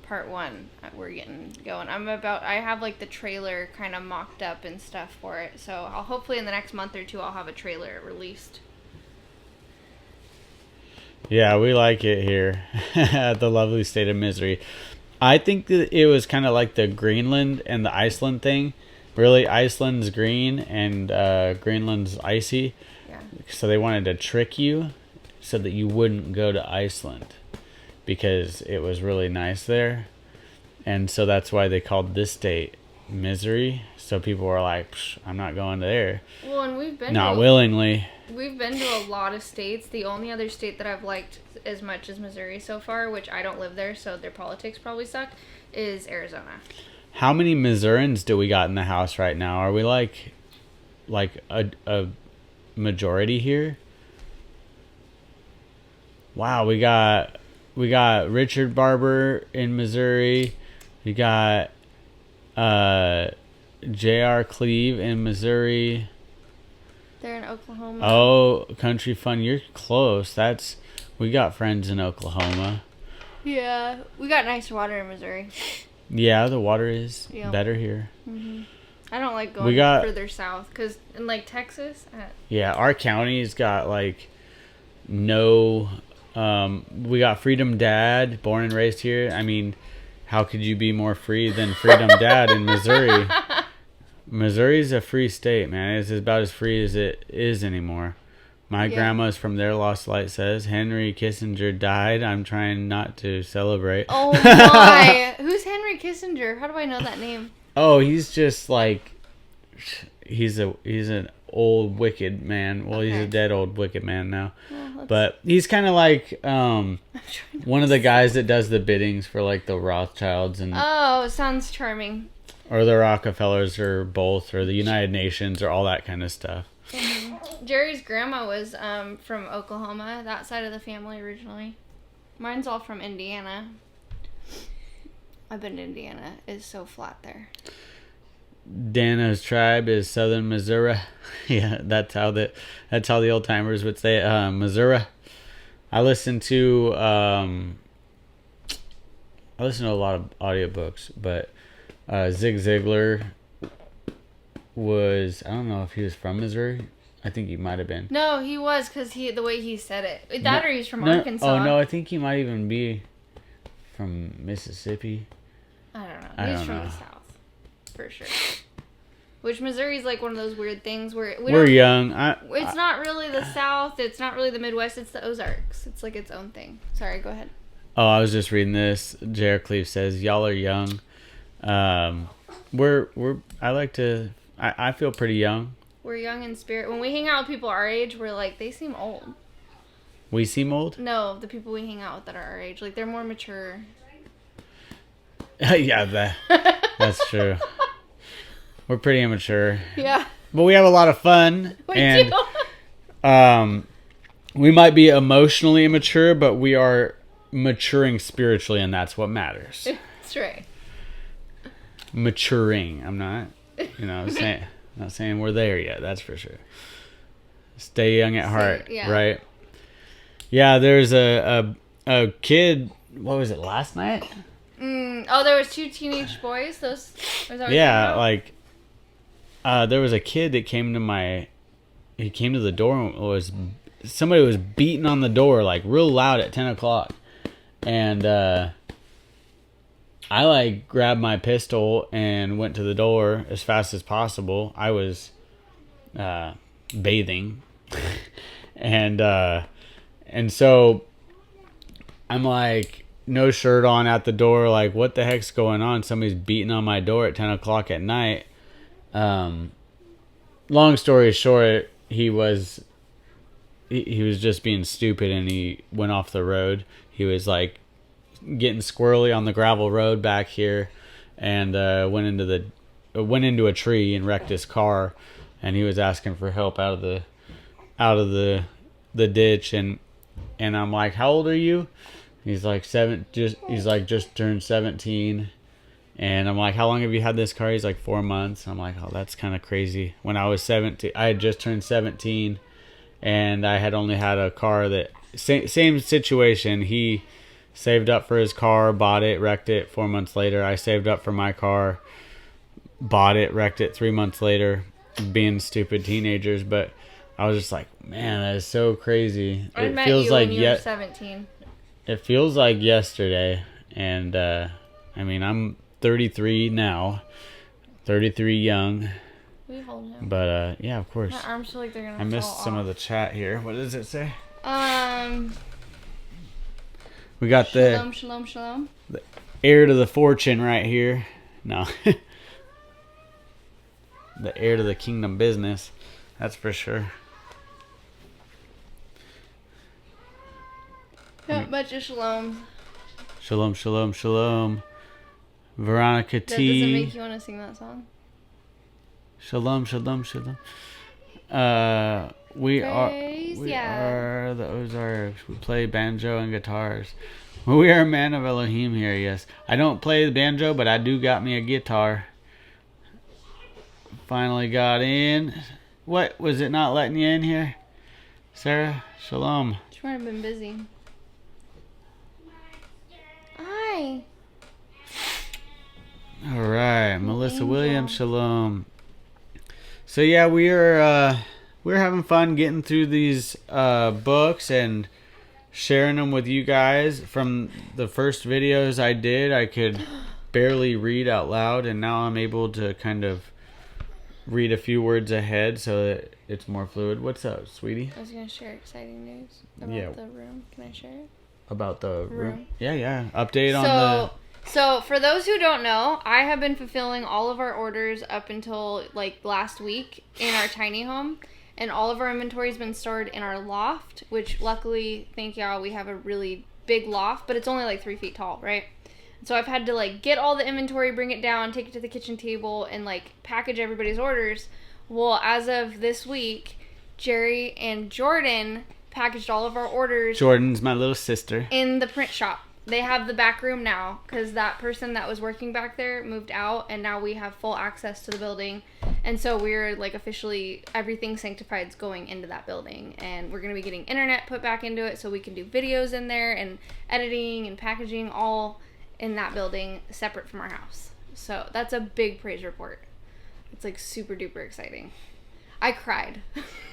S2: part 1 we're getting going. I have like the trailer kind of mocked up and stuff for it. So I'll hopefully in the next month or 2 I'll have a trailer released.
S1: Yeah, we like it here at the lovely state of Missouri. I think that it was kind of like the Greenland and the Iceland thing. Really, Iceland's green and Greenland's icy.
S2: Yeah.
S1: So they wanted to trick you so that you wouldn't go to Iceland because it was really nice there. And so that's why they called this state Missouri. So people were like, I'm not going there.
S2: Well, and we've been
S1: willingly.
S2: We've been to a lot of states. The only other state that I've liked as much as Missouri so far, which I don't live there, so their politics probably suck, is Arizona.
S1: How many Missourians do we got in the house right now? Are we like a majority here? Wow, we got Richard Barber in Missouri. We got J.R. Cleve in Missouri.
S2: They're in Oklahoma.
S1: Oh, Country Fun, you're close. We got friends in Oklahoma.
S2: Yeah, we got nice water in Missouri.
S1: Yeah, the water is better here.
S2: Mm-hmm. I don't like going further south because in like Texas.
S1: Yeah, our county's got like no. We got Freedom Dad, born and raised here. I mean, how could you be more free than Freedom Dad in Missouri? Missouri's a free state, man. It's about as free as it is anymore. My grandma's from there. Lost Light says Henry Kissinger died. I'm trying not to celebrate.
S2: Oh my! Who's Henry Kissinger? How do I know that name?
S1: Oh, he's just like he's an old wicked man. Well, he's a dead old wicked man now. Well, but he's kind of like one of the guys that does the biddings for like the Rothschilds and
S2: sounds charming.
S1: Or the Rockefellers or both, or the United Nations or all that kind of stuff.
S2: Mm-hmm. Jerry's grandma was from Oklahoma, that side of the family originally. Mine's all from Indiana. I've been to Indiana. It's so flat there.
S1: Dana's tribe is Southern Missouri. Yeah, that's how the old timers would say it. Missouri. I listen to a lot of audiobooks, but Zig Ziglar was, I don't know if he was from Missouri. I think he might have been.
S2: No, he was, because the way he said it. That or he's from
S1: No,
S2: Arkansas.
S1: oh no, I think he might even be from Mississippi.
S2: I don't know. He's from the South, for sure. Which Missouri's like one of those weird things where
S1: we're young.
S2: It's not really the South. It's not really the Midwest. It's the Ozarks. It's like its own thing. Sorry, go ahead.
S1: Oh, I was just reading this. J.R. Cleave says, "Y'all are young." I feel pretty young.
S2: We're young in spirit. When we hang out with people our age, we're like, they seem old.
S1: We seem old?
S2: No, the people we hang out with that are our age, like they're more mature.
S1: Yeah, that's true. We're pretty immature.
S2: Yeah.
S1: But we have a lot of fun.
S2: We
S1: and
S2: do.
S1: We might be emotionally immature, but we are maturing spiritually, and that's what matters.
S2: That's right.
S1: Maturing. I'm not, not saying we're there yet. That's for sure. Stay young at heart,
S2: yeah.
S1: Right? Yeah, there's a kid. What was it, last night?
S2: There was 2 teenage boys. Those.
S1: Yeah, like there was a kid that came to the door and somebody was beating on the door like real loud at 10 o'clock. And I like grabbed my pistol and went to the door as fast as possible. I was bathing. and so I'm like, no shirt on at the door, like, what the heck's going on? Somebody's beating on my door at 10 o'clock at night. Long story short, he was just being stupid, and he went off the road. He was like getting squirrely on the gravel road back here, and went into a tree and wrecked his car. And he was asking for help out of the ditch, and I'm like, how old are you? He's like just turned 17. And I'm like, how long have you had this car? He's like 4 months. I'm like, oh, that's kind of crazy. When I was 17, I had just turned 17, and I had only had a car that same situation. He saved up for his car, bought it, wrecked it 4 months later. I saved up for my car, bought it, wrecked it 3 months later, being stupid teenagers. But I was just like, man, that is so crazy.
S2: I met you when you were 17.
S1: It feels like yesterday, and I mean, I'm 33 now, 33 young.
S2: We hold him.
S1: But yeah, of course.
S2: My arms feel like they're gonna.
S1: I missed some of the chat here. What does it say? We got
S2: shalom.
S1: The heir to the fortune right here. No, the heir to the kingdom business. That's for sure.
S2: Not much of shalom.
S1: Shalom. Veronica T.
S2: That doesn't make you want to sing that song.
S1: Shalom. We are the Ozarks. We play banjo and guitars. We are men of Elohim here, yes. I don't play the banjo, but I do got me a guitar. Finally got in. What? Was it not letting you in here? Sarah? Shalom.
S2: She might have been busy. Hi.
S1: All right. Melissa Angel. Williams, shalom. So yeah, we're having fun getting through these books and sharing them with you guys. From the first videos I did, I could barely read out loud, and now I'm able to kind of read a few words ahead so that it's more fluid. What's up, sweetie?
S2: I was going to share exciting news about the room. Can I share it?
S1: About the room? Yeah. Update on the...
S2: So, for those who don't know, I have been fulfilling all of our orders up until, like, last week in our tiny home. And all of our inventory has been stored in our loft, which, luckily, thank y'all, we have a really big loft. But it's only, like, 3 feet tall, right? So I've had to, like, get all the inventory, bring it down, take it to the kitchen table, and, like, package everybody's orders. Well, as of this week, Jerry and Jordan packaged all of our orders.
S1: Jordan's my little sister.
S2: In the print shop. they have the back room now because that person that was working back there moved out, and now we have full access to the building. And so we're like officially everything Sanctified's going into that building, and we're going to be getting internet put back into it so we can do videos in there and editing and packaging all in that building separate from our house. So that's a big praise report. It's like super duper exciting. I cried.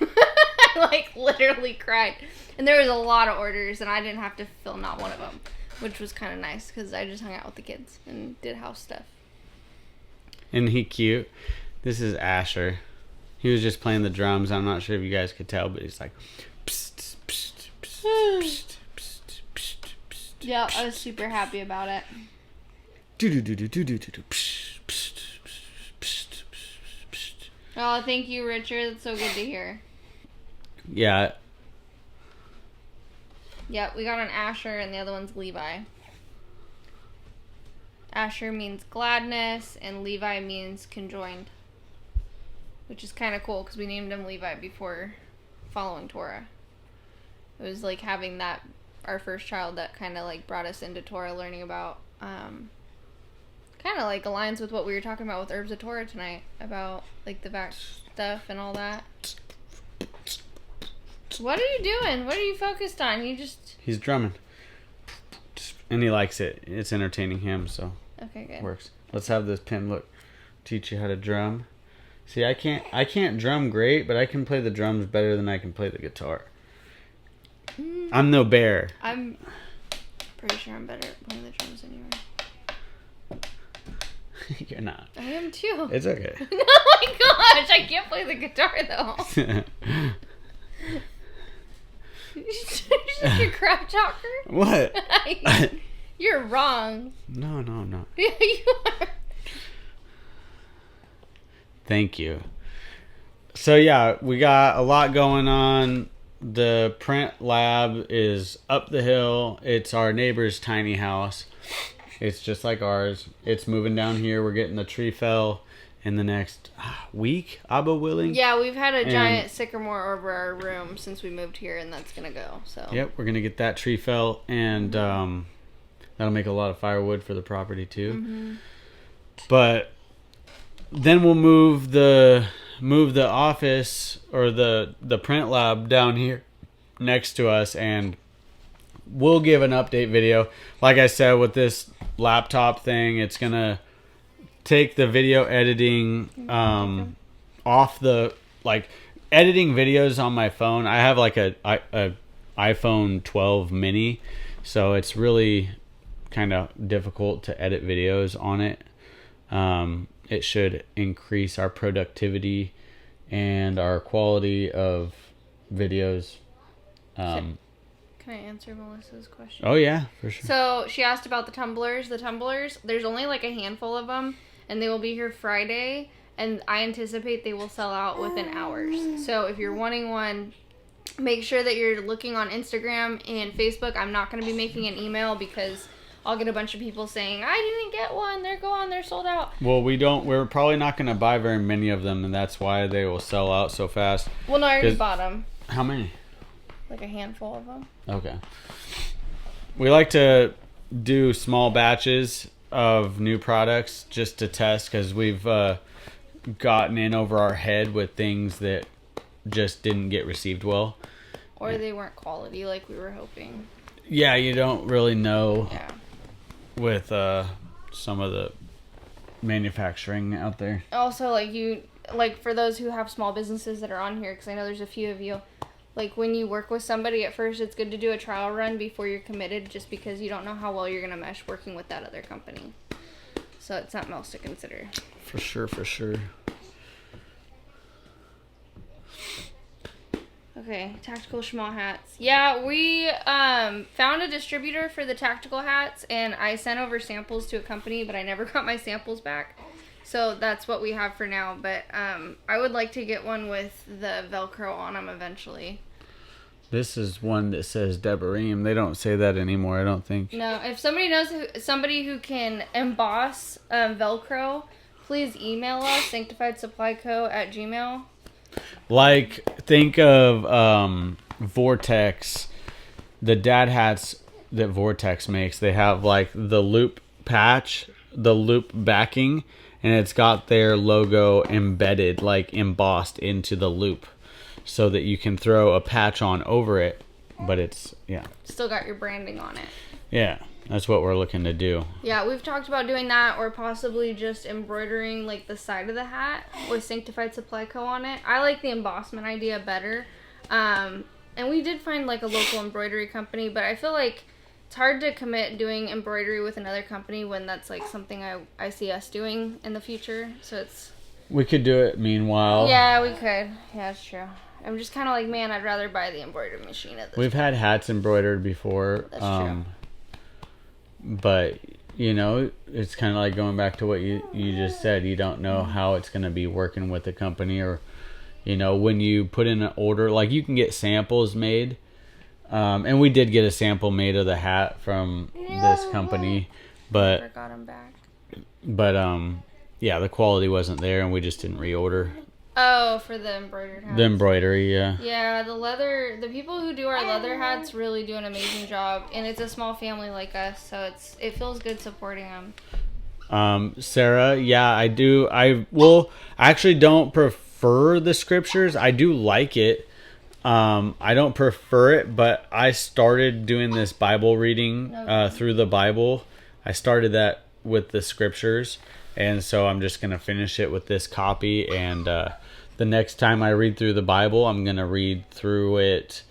S2: I like literally cried. And there was a lot of orders and I didn't have to fill not one of them, which was kind of nice because I just hung out with the kids and did house stuff.
S1: Isn't he cute? This is Asher. He was just playing the drums. I'm not sure if you guys could tell, but he's like... Psst, psst, psst, psst, psst, psst, psst,
S2: yeah, I was super happy about it. Oh, thank you, Richard. That's so good to hear.
S1: Yeah.
S2: Yeah, we got an Asher and the other one's Levi. Asher means gladness and Levi means conjoined. Which is kind of cool because we named him Levi before following Torah. It was like having that, our first child, that kind of like brought us into Torah, learning about, kind of like aligns with what we were talking about with Herbs of Torah tonight, about like the back stuff and all that. What are you doing? What are you focused on? You just...
S1: He's drumming. And he likes it. It's entertaining him, so...
S2: Okay, good.
S1: Works. Let's have this pin, look. Teach you how to drum. See, I can't drum great, but I can play the drums better than I can play the guitar. I'm no bear.
S2: I'm pretty sure I'm better at playing the drums than you are.
S1: You're not.
S2: I am too.
S1: It's okay.
S2: Oh my gosh, I can't play the guitar though. You're your crap talker.
S1: What?
S2: You're wrong.
S1: No.
S2: Yeah, you are.
S1: Thank you. So yeah, we got a lot going on. The print lab is up the hill. It's our neighbor's tiny house. It's just like ours. It's moving down here. We're getting the tree fell in the next week, Abba willing.
S2: Yeah, we've had a giant sycamore over our room since we moved here, and that's going to go. So.
S1: Yep, we're going to get that tree fell, and that'll make a lot of firewood for the property too. Mm-hmm. But then we'll move the office or the print lab down here next to us, and we'll give an update video. Like I said, with this laptop thing, it's gonna take the video editing off the, like, editing videos on my phone. I have like a iPhone 12 mini, so it's really kind of difficult to edit videos on it. It should increase our productivity and our quality of videos.
S2: Can I answer Melissa's question?
S1: Oh, yeah, for sure.
S2: So she asked about the tumblers. The tumblers, there's only like a handful of them, and they will be here Friday, and I anticipate they will sell out within hours. So if you're wanting one, make sure that you're looking on Instagram and Facebook. I'm not going to be making an email because I'll get a bunch of people saying, I didn't get one, they're gone, they're sold out.
S1: Well, we're probably not going to buy very many of them, and that's why they will sell out so fast.
S2: Well, no, I already bought them.
S1: How many?
S2: Like a handful of them.
S1: Okay. We like to do small batches of new products just to test, because we've gotten in over our head with things that just didn't get received well.
S2: Or they weren't quality like we were hoping.
S1: Yeah, you don't really know.
S2: Yeah.
S1: With some of the manufacturing out there.
S2: Also, like for those who have small businesses that are on here, because I know there's a few of you, like when you work with somebody at first, it's good to do a trial run before you're committed, just because you don't know how well you're going to mesh working with that other company. So it's something else to consider.
S1: For sure.
S2: Okay, tactical schmal hats. Yeah, we found a distributor for the tactical hats, and I sent over samples to a company, but I never got my samples back. So that's what we have for now. But I would like to get one with the Velcro on them eventually.
S1: This is one that says Deborahim. They don't say that anymore, I don't think.
S2: No, if somebody knows somebody who can emboss Velcro, please email us, sanctifiedsupplyco@gmail.com.
S1: Like, think of Vortex. The dad hats that Vortex makes. They have like the loop patch, the loop backing, and it's got their logo embedded, like embossed into the loop, so that you can throw a patch on over it, but it's
S2: Still got your branding on it.
S1: Yeah, that's what we're looking to do.
S2: Yeah, we've talked about doing that, or possibly just embroidering like the side of the hat with Sanctified Supply Co. on it. I like the embossment idea better. And we did find like a local embroidery company, but I feel like it's hard to commit doing embroidery with another company when that's like something I see us doing in the future. So it's...
S1: We could do it meanwhile.
S2: Yeah, we could. Yeah, that's true. I'm just kind of like, man, I'd rather buy the embroidery machine at this
S1: We've
S2: point.
S1: had hats embroidered before.
S2: That's true.
S1: But, you know, it's kind of like going back to what you just said. You don't know how it's going to be working with the company, or, you know, when you put in an order, like you can get samples made. And we did get a sample made of the hat from this company, but
S2: Never got them back.
S1: Yeah, the quality wasn't there, and we just didn't reorder
S2: Oh, for the embroidered hats.
S1: the embroidery. Yeah.
S2: Yeah, the people who do our leather hats really do an amazing job, and it's a small family like us, so it feels good supporting them.
S1: Sarah, yeah, I do. I actually don't prefer the scriptures. I do like it. I don't prefer it, but I started doing this Bible reading through the Bible. I started that with the scriptures, and so I'm just going to finish it with this copy. And the next time I read through the Bible, I'm going to read through it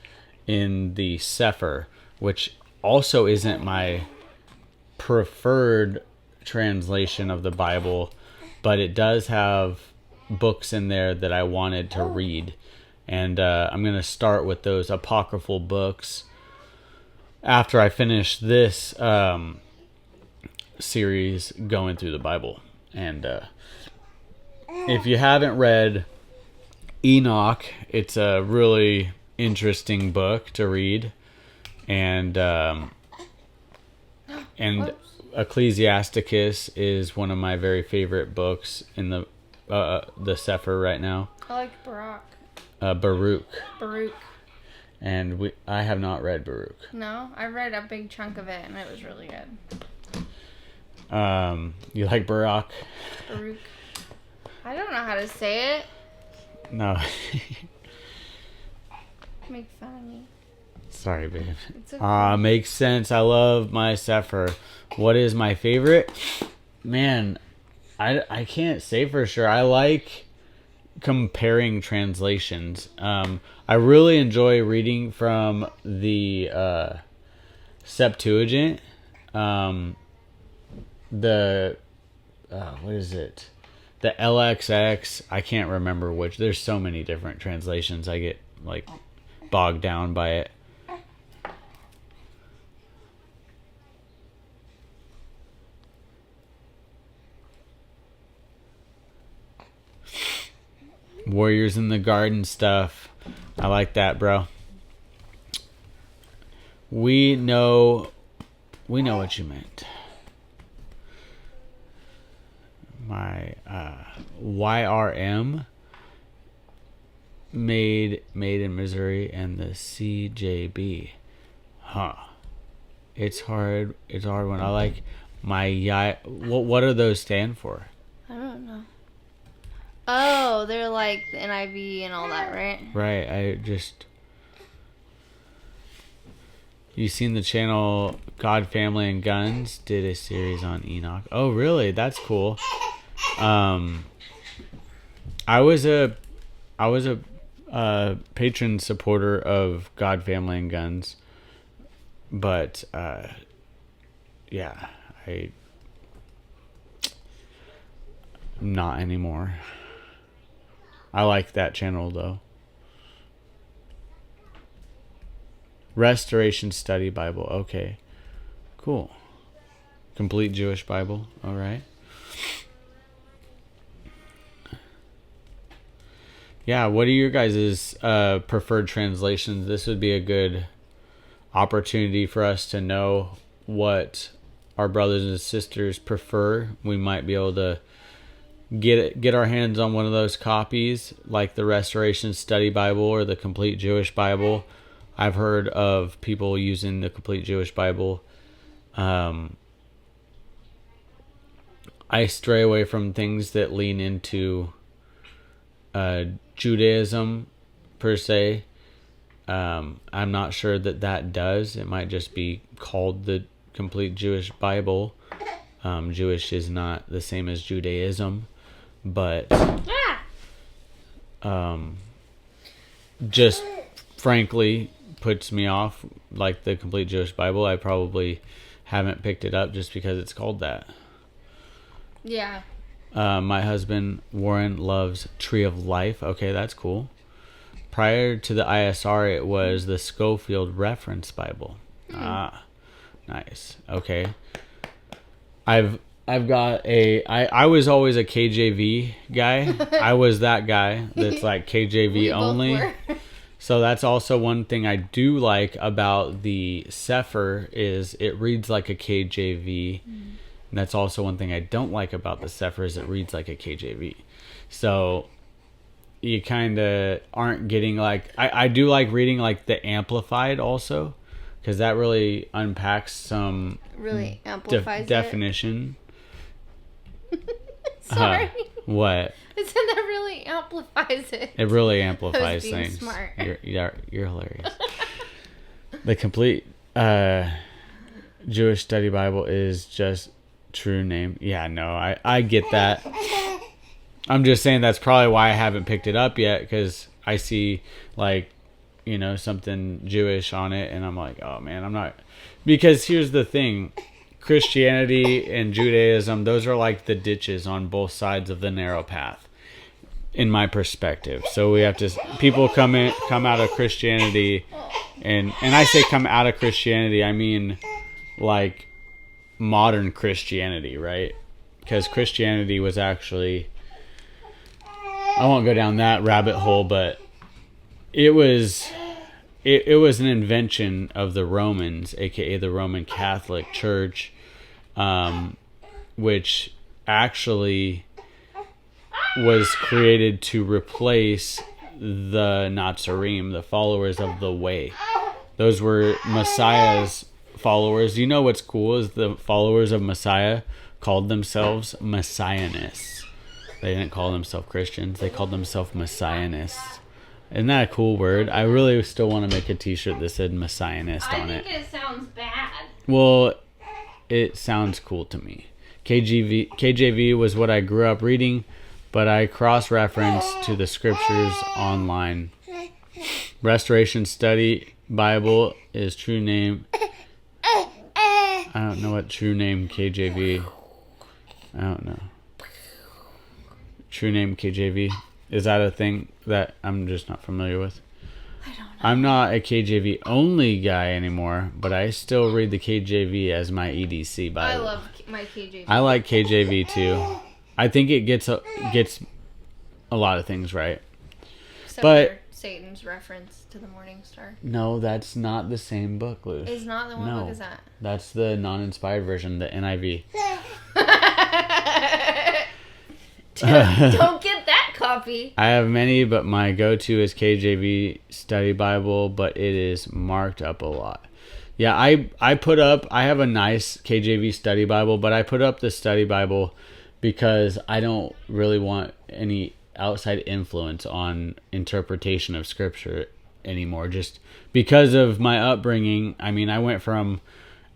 S1: in the Sefer, which also isn't my preferred translation of the Bible, but it does have books in there that I wanted to read. And I'm going to start with those apocryphal books after I finish this series going through the Bible. And if you haven't read Enoch, it's a really interesting book to read. And Ecclesiasticus is one of my very favorite books in the Sefer right now.
S2: I like Baruch.
S1: Baruch. And I have not read Baruch.
S2: No, I read a big chunk of it, and it was really good.
S1: You like Baruch?
S2: Baruch. I don't know how to say it.
S1: No.
S2: Make fun of me.
S1: Sorry, babe.
S2: It's okay.
S1: Makes sense. I love my Sefer. What is my favorite? Man, I can't say for sure. I like comparing translations. I really enjoy reading from the Septuagint. What is it? The LXX. I can't remember which. There's so many different translations. I get like bogged down by it. Warriors in the Garden stuff. I like that, bro. We know what you meant. My YRM made in Missouri, and the CJB. Huh. It's hard when I like my what do those stand for?
S2: I don't know. Oh, they're like the NIV and all that, right?
S1: Right. You seen the channel God, Family, and Guns did a series on Enoch. Oh, really? That's cool. I was a patron supporter of God, Family, and Guns, but yeah, not anymore. I like that channel though. Restoration Study Bible. Okay. Cool. Complete Jewish Bible. All right. Yeah, what are your guys' preferred translations? This would be a good opportunity for us to know what our brothers and sisters prefer. We might be able to get our hands on one of those copies, like the Restoration Study Bible or the Complete Jewish Bible. I've heard of people using the Complete Jewish Bible. I stray away from things that lean into Judaism per se. I'm not sure that does. It might just be called the Complete Jewish Bible. Jewish is not the same as Judaism, but just frankly puts me off. Like the Complete Jewish Bible, I probably haven't picked it up just because it's called that.
S2: Yeah.
S1: My husband Warren loves Tree of Life. Okay, that's cool. Prior to the ISR, it was the Schofield Reference Bible. Ah, nice. Okay. I was always a KJV guy. I was that guy that's like KJV
S2: We both
S1: only.
S2: were.
S1: So that's also one thing I do like about the Sefer is it reads like a KJV. And that's also one thing I don't like about the Sefer is it reads like a KJV. So you kind of aren't getting like... I do like reading like the Amplified also because that really unpacks some
S2: Really amplifies
S1: definition.
S2: Sorry.
S1: What?
S2: I said that really amplifies it.
S1: It really
S2: I
S1: amplifies
S2: was being
S1: things.
S2: smart.
S1: You're hilarious. The Complete Jewish Study Bible is just true name. Yeah, no, I get that. I'm just saying that's probably why I haven't picked it up yet because I see like, something Jewish on it and I'm like, oh man, I'm not... Because here's the thing. Christianity and Judaism, those are like the ditches on both sides of the narrow path in my perspective. So we have to... People come out of Christianity and I say come out of Christianity, I mean like modern Christianity, right? Because Christianity was actually... I won't go down that rabbit hole, but it was an invention of the Romans, aka the Roman Catholic Church, which actually was created to replace the Nazarene, the followers of the Way. Those were Messiah's followers. You know what's cool is the followers of Messiah called themselves Messianists. They didn't call themselves Christians. They called themselves Messianists. Isn't that a cool word? I really still want to make a t-shirt that said Messianist on it.
S2: I think it sounds bad.
S1: Well, it sounds cool to me. KJV was what I grew up reading, but I cross-referenced to the scriptures online. Restoration Study Bible is true name. I don't know what true name KJV. I don't know. True name KJV. Is that a thing that I'm just not familiar with?
S2: I don't know.
S1: I'm not a KJV only guy anymore, but I still read the KJV as my EDC Bible.
S2: I love my KJV.
S1: I like KJV too. I think it gets a lot of things right.
S2: Except
S1: but-
S2: for Satan's reference to the Morning Star.
S1: No, that's not the same book, Luce.
S2: Is not the one
S1: No.
S2: book is that?
S1: That's the non-inspired version, the NIV.
S2: Don't get that copy.
S1: I have many, but my go-to is KJV Study Bible, but it is marked up a lot. Yeah, I have a nice KJV Study Bible, but I put up the Study Bible because I don't really want any outside influence on interpretation of Scripture anymore. Just because of my upbringing, I mean, I went from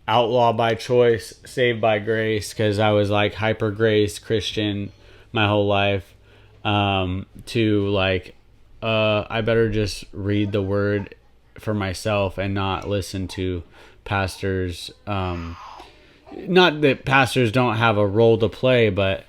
S1: outlaw by choice, saved by grace, because I was like hyper grace Christian my whole life, to like, I better just read the word for myself and not listen to pastors. Not that pastors don't have a role to play, but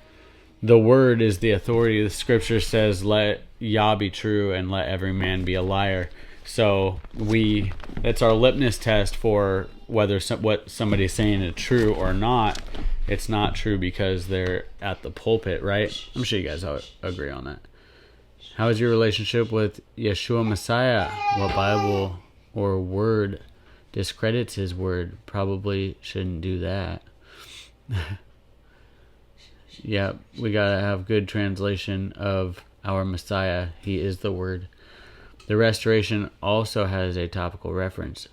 S1: the word is the authority. The scripture says, let Yah be true and let every man be a liar. So that's our litmus test for whether what somebody's saying is true or not. It's not true because they're at the pulpit, right? I'm sure you guys agree on that. How is your relationship with Yeshua Messiah? What Bible or word discredits his word? Probably shouldn't do that. Yeah, we gotta have good translation of our Messiah. He is the word. The Restoration also has a topical reference,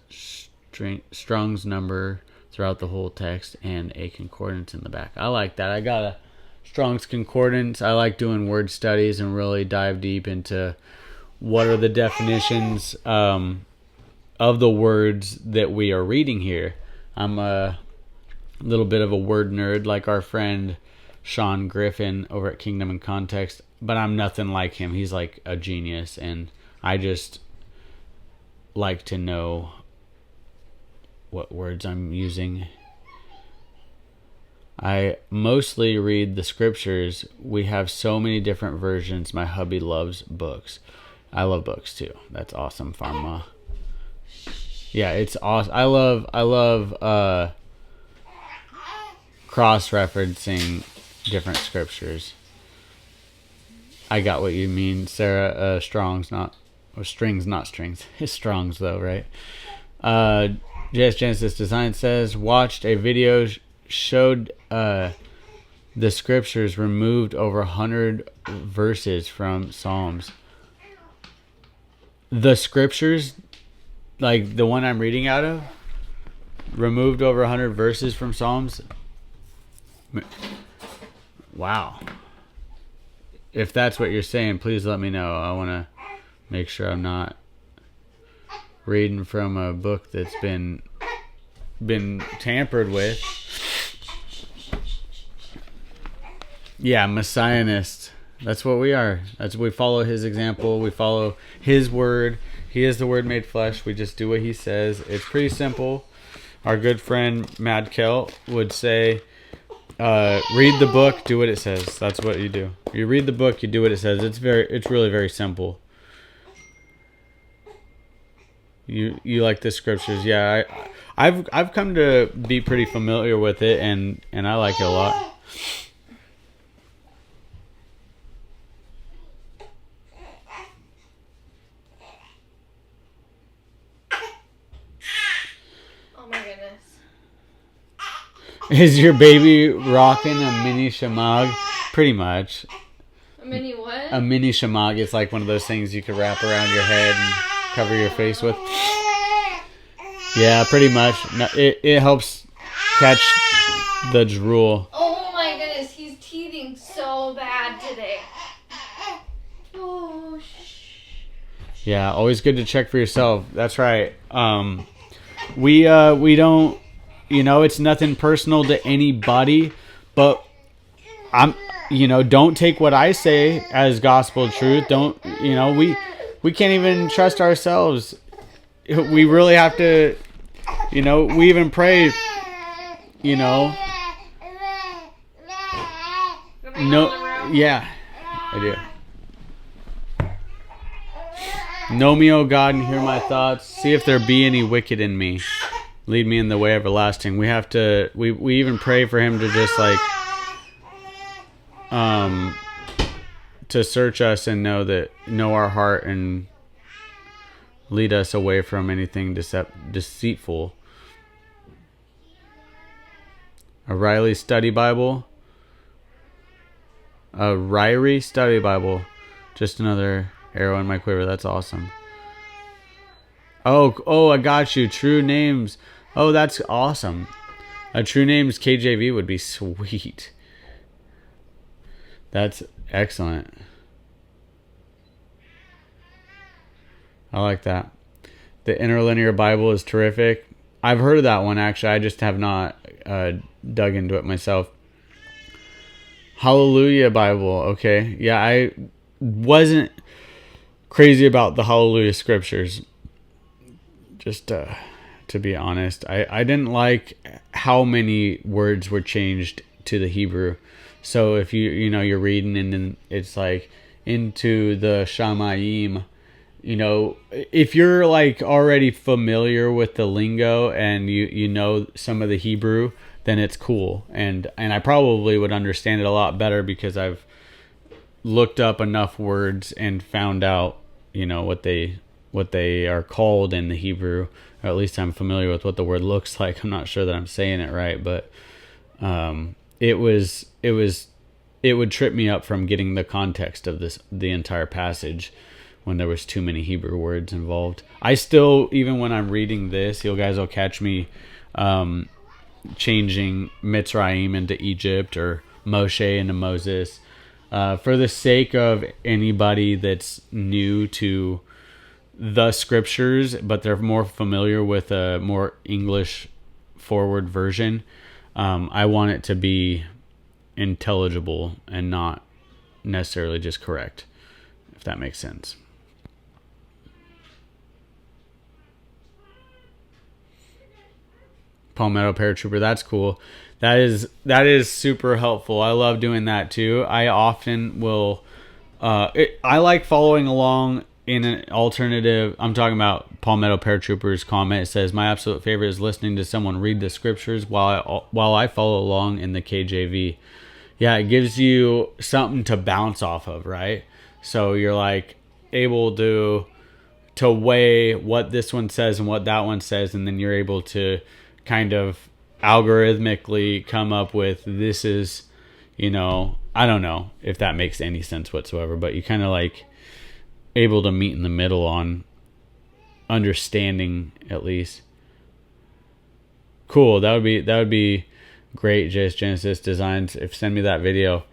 S1: Strong's number throughout the whole text, and a concordance in the back. I like that. I got a Strong's concordance. I like doing word studies and really dive deep into what are the definitions of the words that we are reading here. I'm a little bit of a word nerd like our friend Sean Griffin over at Kingdom and Context, but I'm nothing like him. He's like a genius, and I just like to know what words I'm using. I mostly read the scriptures. We have so many different versions. My hubby loves books. I love books too. That's awesome, Pharma. Yeah, it's awesome. I love cross-referencing different scriptures. I got what you mean, Sarah. Strings, not strings. It's Strong's though, right? JS Genesis Design says, watched a video showed the scriptures removed over 100 verses from Psalms. The scriptures, like the one I'm reading out of, removed over 100 verses from Psalms. Wow. If that's what you're saying, please let me know. I want to make sure I'm not reading from a book that's been tampered with. Yeah, Messianist. That's what we are. We follow his example. We follow his word. He is the word made flesh. We just do what he says. It's pretty simple. Our good friend Mad Kell would say, read the book, do what it says. That's what you do. You read the book, you do what it says. It's really very simple. You like the scriptures. Yeah, I've come to be pretty familiar with it, and I like it a lot.
S2: Oh my goodness.
S1: Is your baby rocking a mini shamag? Pretty much.
S2: A mini what?
S1: A mini shamag. It's like one of those things you could wrap around your head and cover your face with. Yeah, pretty much. No, it helps catch the drool.
S2: Oh my goodness, he's teething so bad today. Oh,
S1: yeah, always good to check for yourself. That's right. We don't, it's nothing personal to anybody, but don't take what I say as gospel truth. Don't, we can't even trust ourselves. We really have to, we even pray, no, yeah, I do. Know me, O God, and hear my thoughts. See if there be any wicked in me. Lead me in the way everlasting. We have to, we even pray for him to just to search us and know our heart and lead us away from anything deceitful. A Riley Study Bible. A Ryrie Study Bible. Just another arrow in my quiver. That's awesome. Oh, I got you. True names. Oh, that's awesome. A True Names KJV would be sweet. That's excellent. I like that. The Interlinear Bible is terrific. I've heard of that one, actually. I just have not dug into it myself. Hallelujah Bible. Okay. Yeah, I wasn't crazy about the Hallelujah scriptures. Just to be honest. I didn't like how many words were changed to the Hebrew. So if you're reading and then it's like into the Shamayim, if you're like already familiar with the lingo and you know some of the Hebrew, then it's cool. And I probably would understand it a lot better because I've looked up enough words and found out, what they are called in the Hebrew, or at least I'm familiar with what the word looks like. I'm not sure that I'm saying it right, but it would trip me up from getting the context of the entire passage when there was too many Hebrew words involved. I still, even when I'm reading this, you guys will catch me changing Mitzrayim into Egypt or Moshe into Moses. For the sake of anybody that's new to the scriptures, but they're more familiar with a more English forward version, I want it to be intelligible and not necessarily just correct, if that makes sense. Palmetto Paratrooper, that's cool. That is super helpful. I love doing that too. I often will I like following along in an alternative. I'm talking about Palmetto Paratrooper's comment. It says, my absolute favorite is listening to someone read the scriptures while I follow along in the KJV. Yeah, it gives you something to bounce off of, right? So you're like able to weigh what this one says and what that one says, and then you're able to kind of algorithmically come up with, this is, I don't know if that makes any sense whatsoever, but you kind of like able to meet in the middle on understanding, at least. Cool. That would be great. JS Genesis Designs. If send me that video,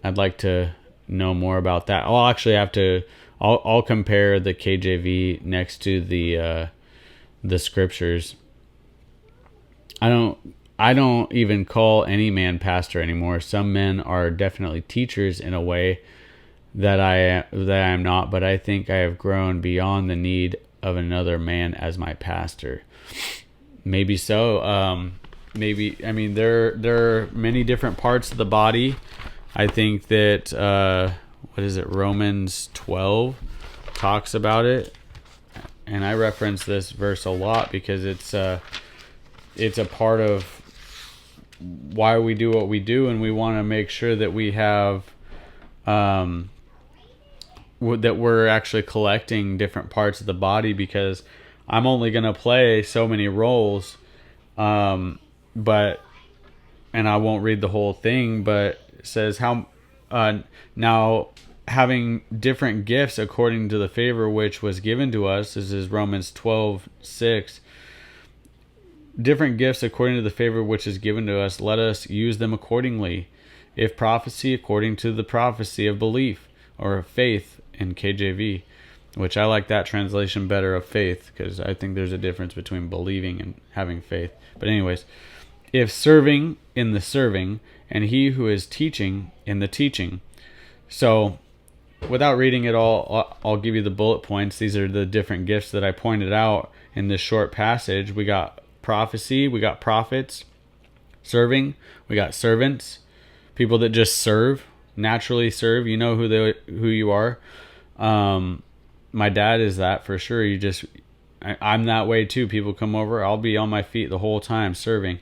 S1: I'd like to know more about that. I'll actually have to. I'll compare the KJV next to the scriptures. I don't even call any man pastor anymore. Some men are definitely teachers in a way that I am not, but I think I have grown beyond the need of another man as my pastor. Maybe so. Maybe, I mean, there are many different parts of the body. I think that Romans 12 talks about it, and I reference this verse a lot because it's a part of why we do what we do, and we want to make sure that we have that we're actually collecting different parts of the body, because I'm only going to play so many roles, and I won't read the whole thing, but it says how now having different gifts according to the favor which was given to us. This is Romans 12:6. Different gifts according to the favor which is given to us, let us use them accordingly. If prophecy, according to the prophecy of belief, or of faith in KJV, which I like that translation better, of faith, because I think there's a difference between believing and having faith. But anyways, if serving, in the serving, and he who is teaching, in the teaching. So without reading it all, I'll give you the bullet points. These are the different gifts that I pointed out in this short passage. We got prophecy, we got prophets. Serving, we got servants, people that just serve, naturally serve. You know who you are. My dad is that for sure. I'm that way too. People come over, I'll be on my feet the whole time serving.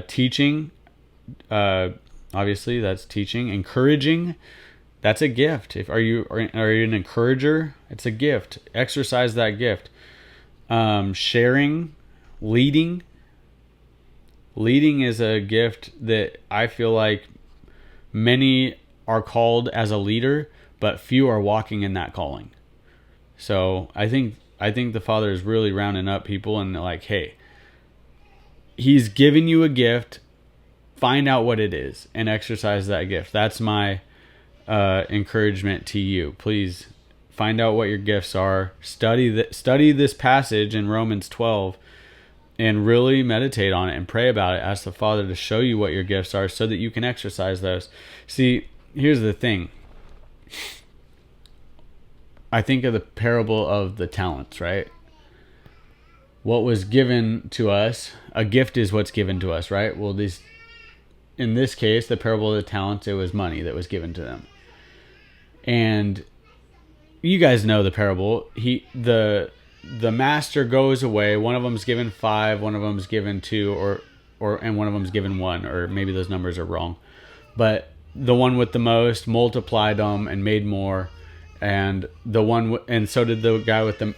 S1: Teaching, obviously that's teaching. Encouraging, that's a gift. Are you an encourager? It's a gift. Exercise that gift. Sharing, leading is a gift that I feel like many are called as a leader, but few are walking in that calling. So I think the Father is really rounding up people and like, hey, he's giving you a gift, find out what it is and exercise that gift. That's my encouragement to you. Please find out what your gifts are. Study this passage in Romans 12 and really meditate on it and pray about it. Ask the Father to show you what your gifts are so that you can exercise those. See, here's the thing. I think of the parable of the talents, right? What was given to us, a gift is what's given to us, right? Well, in this case, the parable of the talents, it was money that was given to them. And you guys know the parable. The master goes away. One of them's given 5, one of them's given 2, and one of them's given 1, or maybe those numbers are wrong. But the one with the most multiplied them and made more, and so did the guy with the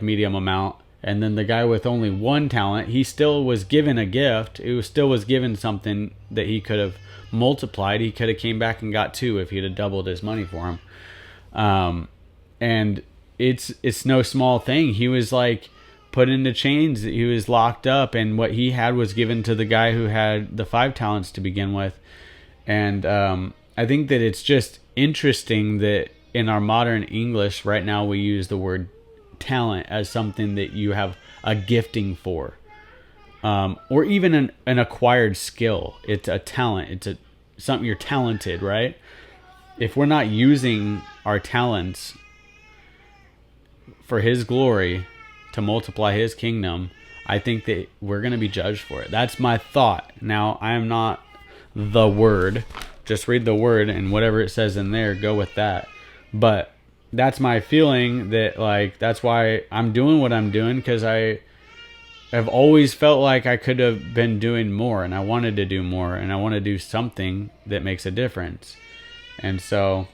S1: medium amount. And then the guy with only 1 talent, he still was given a gift. Still was given something that he could have multiplied. He could have came back and got 2 if he'd have doubled his money for him. and it's no small thing. He was like put into chains. He was locked up, and what he had was given to the guy who had the 5 talents to begin with. And I think that it's just interesting that in our modern English right now we use the word talent as something that you have a gifting for, or even an acquired skill. It's a talent. It's something you're talented, right? If we're not using our talents for His glory to multiply His kingdom, I think that we're going to be judged for it. That's my thought. Now, I am not the Word. Just read the Word, and whatever it says in there, go with that. But that's my feeling, that like that's why I'm doing what I'm doing, because I have always felt like I could have been doing more, and I wanted to do more, and I want to do something that makes a difference. And so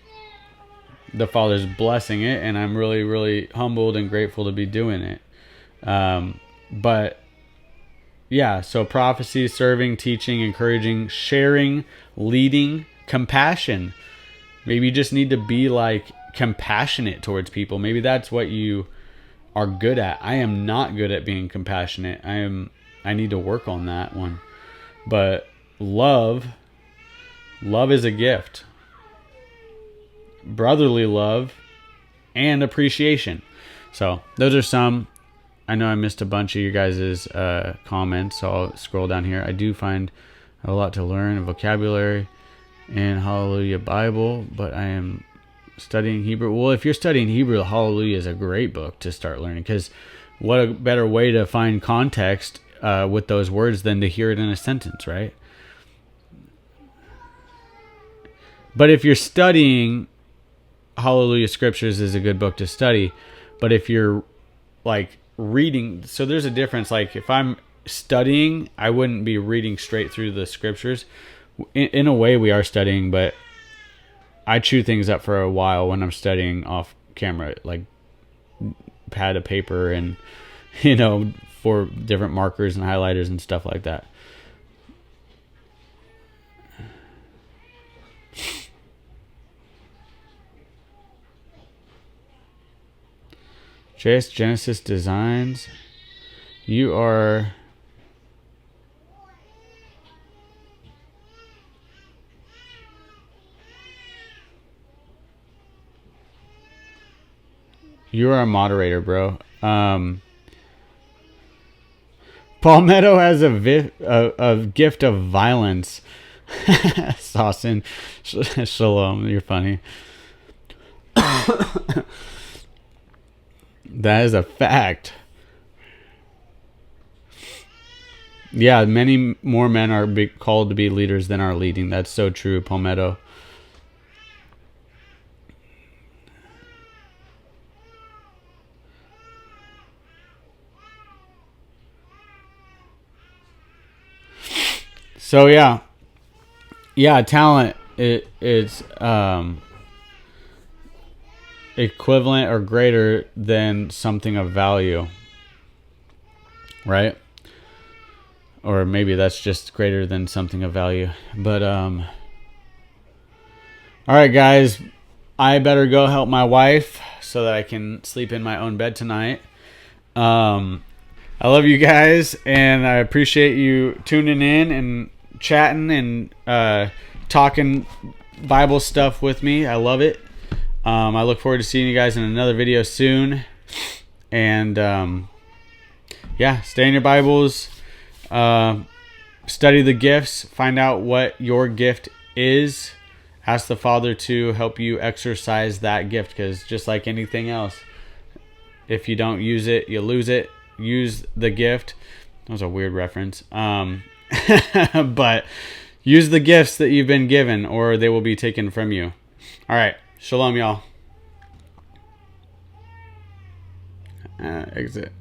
S1: the Father's blessing it, and I'm really, really humbled and grateful to be doing it. But yeah, so prophecy, serving, teaching, encouraging, sharing, leading, compassion. Maybe you just need to be like compassionate towards people. Maybe that's what you are good at. I am not good at being compassionate. I need to work on that one. But love is a gift. Brotherly love and appreciation. So those are some. I know I missed a bunch of you guys' comments, so I'll scroll down here. I do find a lot to learn, vocabulary and Hallelujah Bible, but I am studying Hebrew. Well, if you're studying Hebrew, Hallelujah is a great book to start learning, because what a better way to find context with those words than to hear it in a sentence, right? But if you're studying Hallelujah Scriptures, is a good book to study. But if you're like reading, so there's a difference. Like if I'm studying, I wouldn't be reading straight through the Scriptures. In a way, we are studying, but I chew things up for a while when I'm studying off camera, like pad of paper and, for different markers and highlighters and stuff like that. JS Genesis Designs. You are a moderator, bro. Palmetto has a gift of violence. Saucin. Shalom, you're funny. That is a fact. Yeah, many more men are called to be leaders than are leading. That's so true, Palmetto. So yeah, talent it's equivalent or greater than something of value, right? Or maybe that's just greater than something of value. But all right, guys, I better go help my wife so that I can sleep in my own bed tonight. I love you guys, and I appreciate you tuning in and chatting and talking Bible stuff with me. I love it. I look forward to seeing you guys in another video soon. And stay in your Bibles. Study the gifts. Find out what your gift is. Ask the Father to help you exercise that gift, because just like anything else, if you don't use it, you lose it. Use the gift. That was a weird reference. But use the gifts that you've been given, or they will be taken from you. All right. Shalom, y'all. Exit.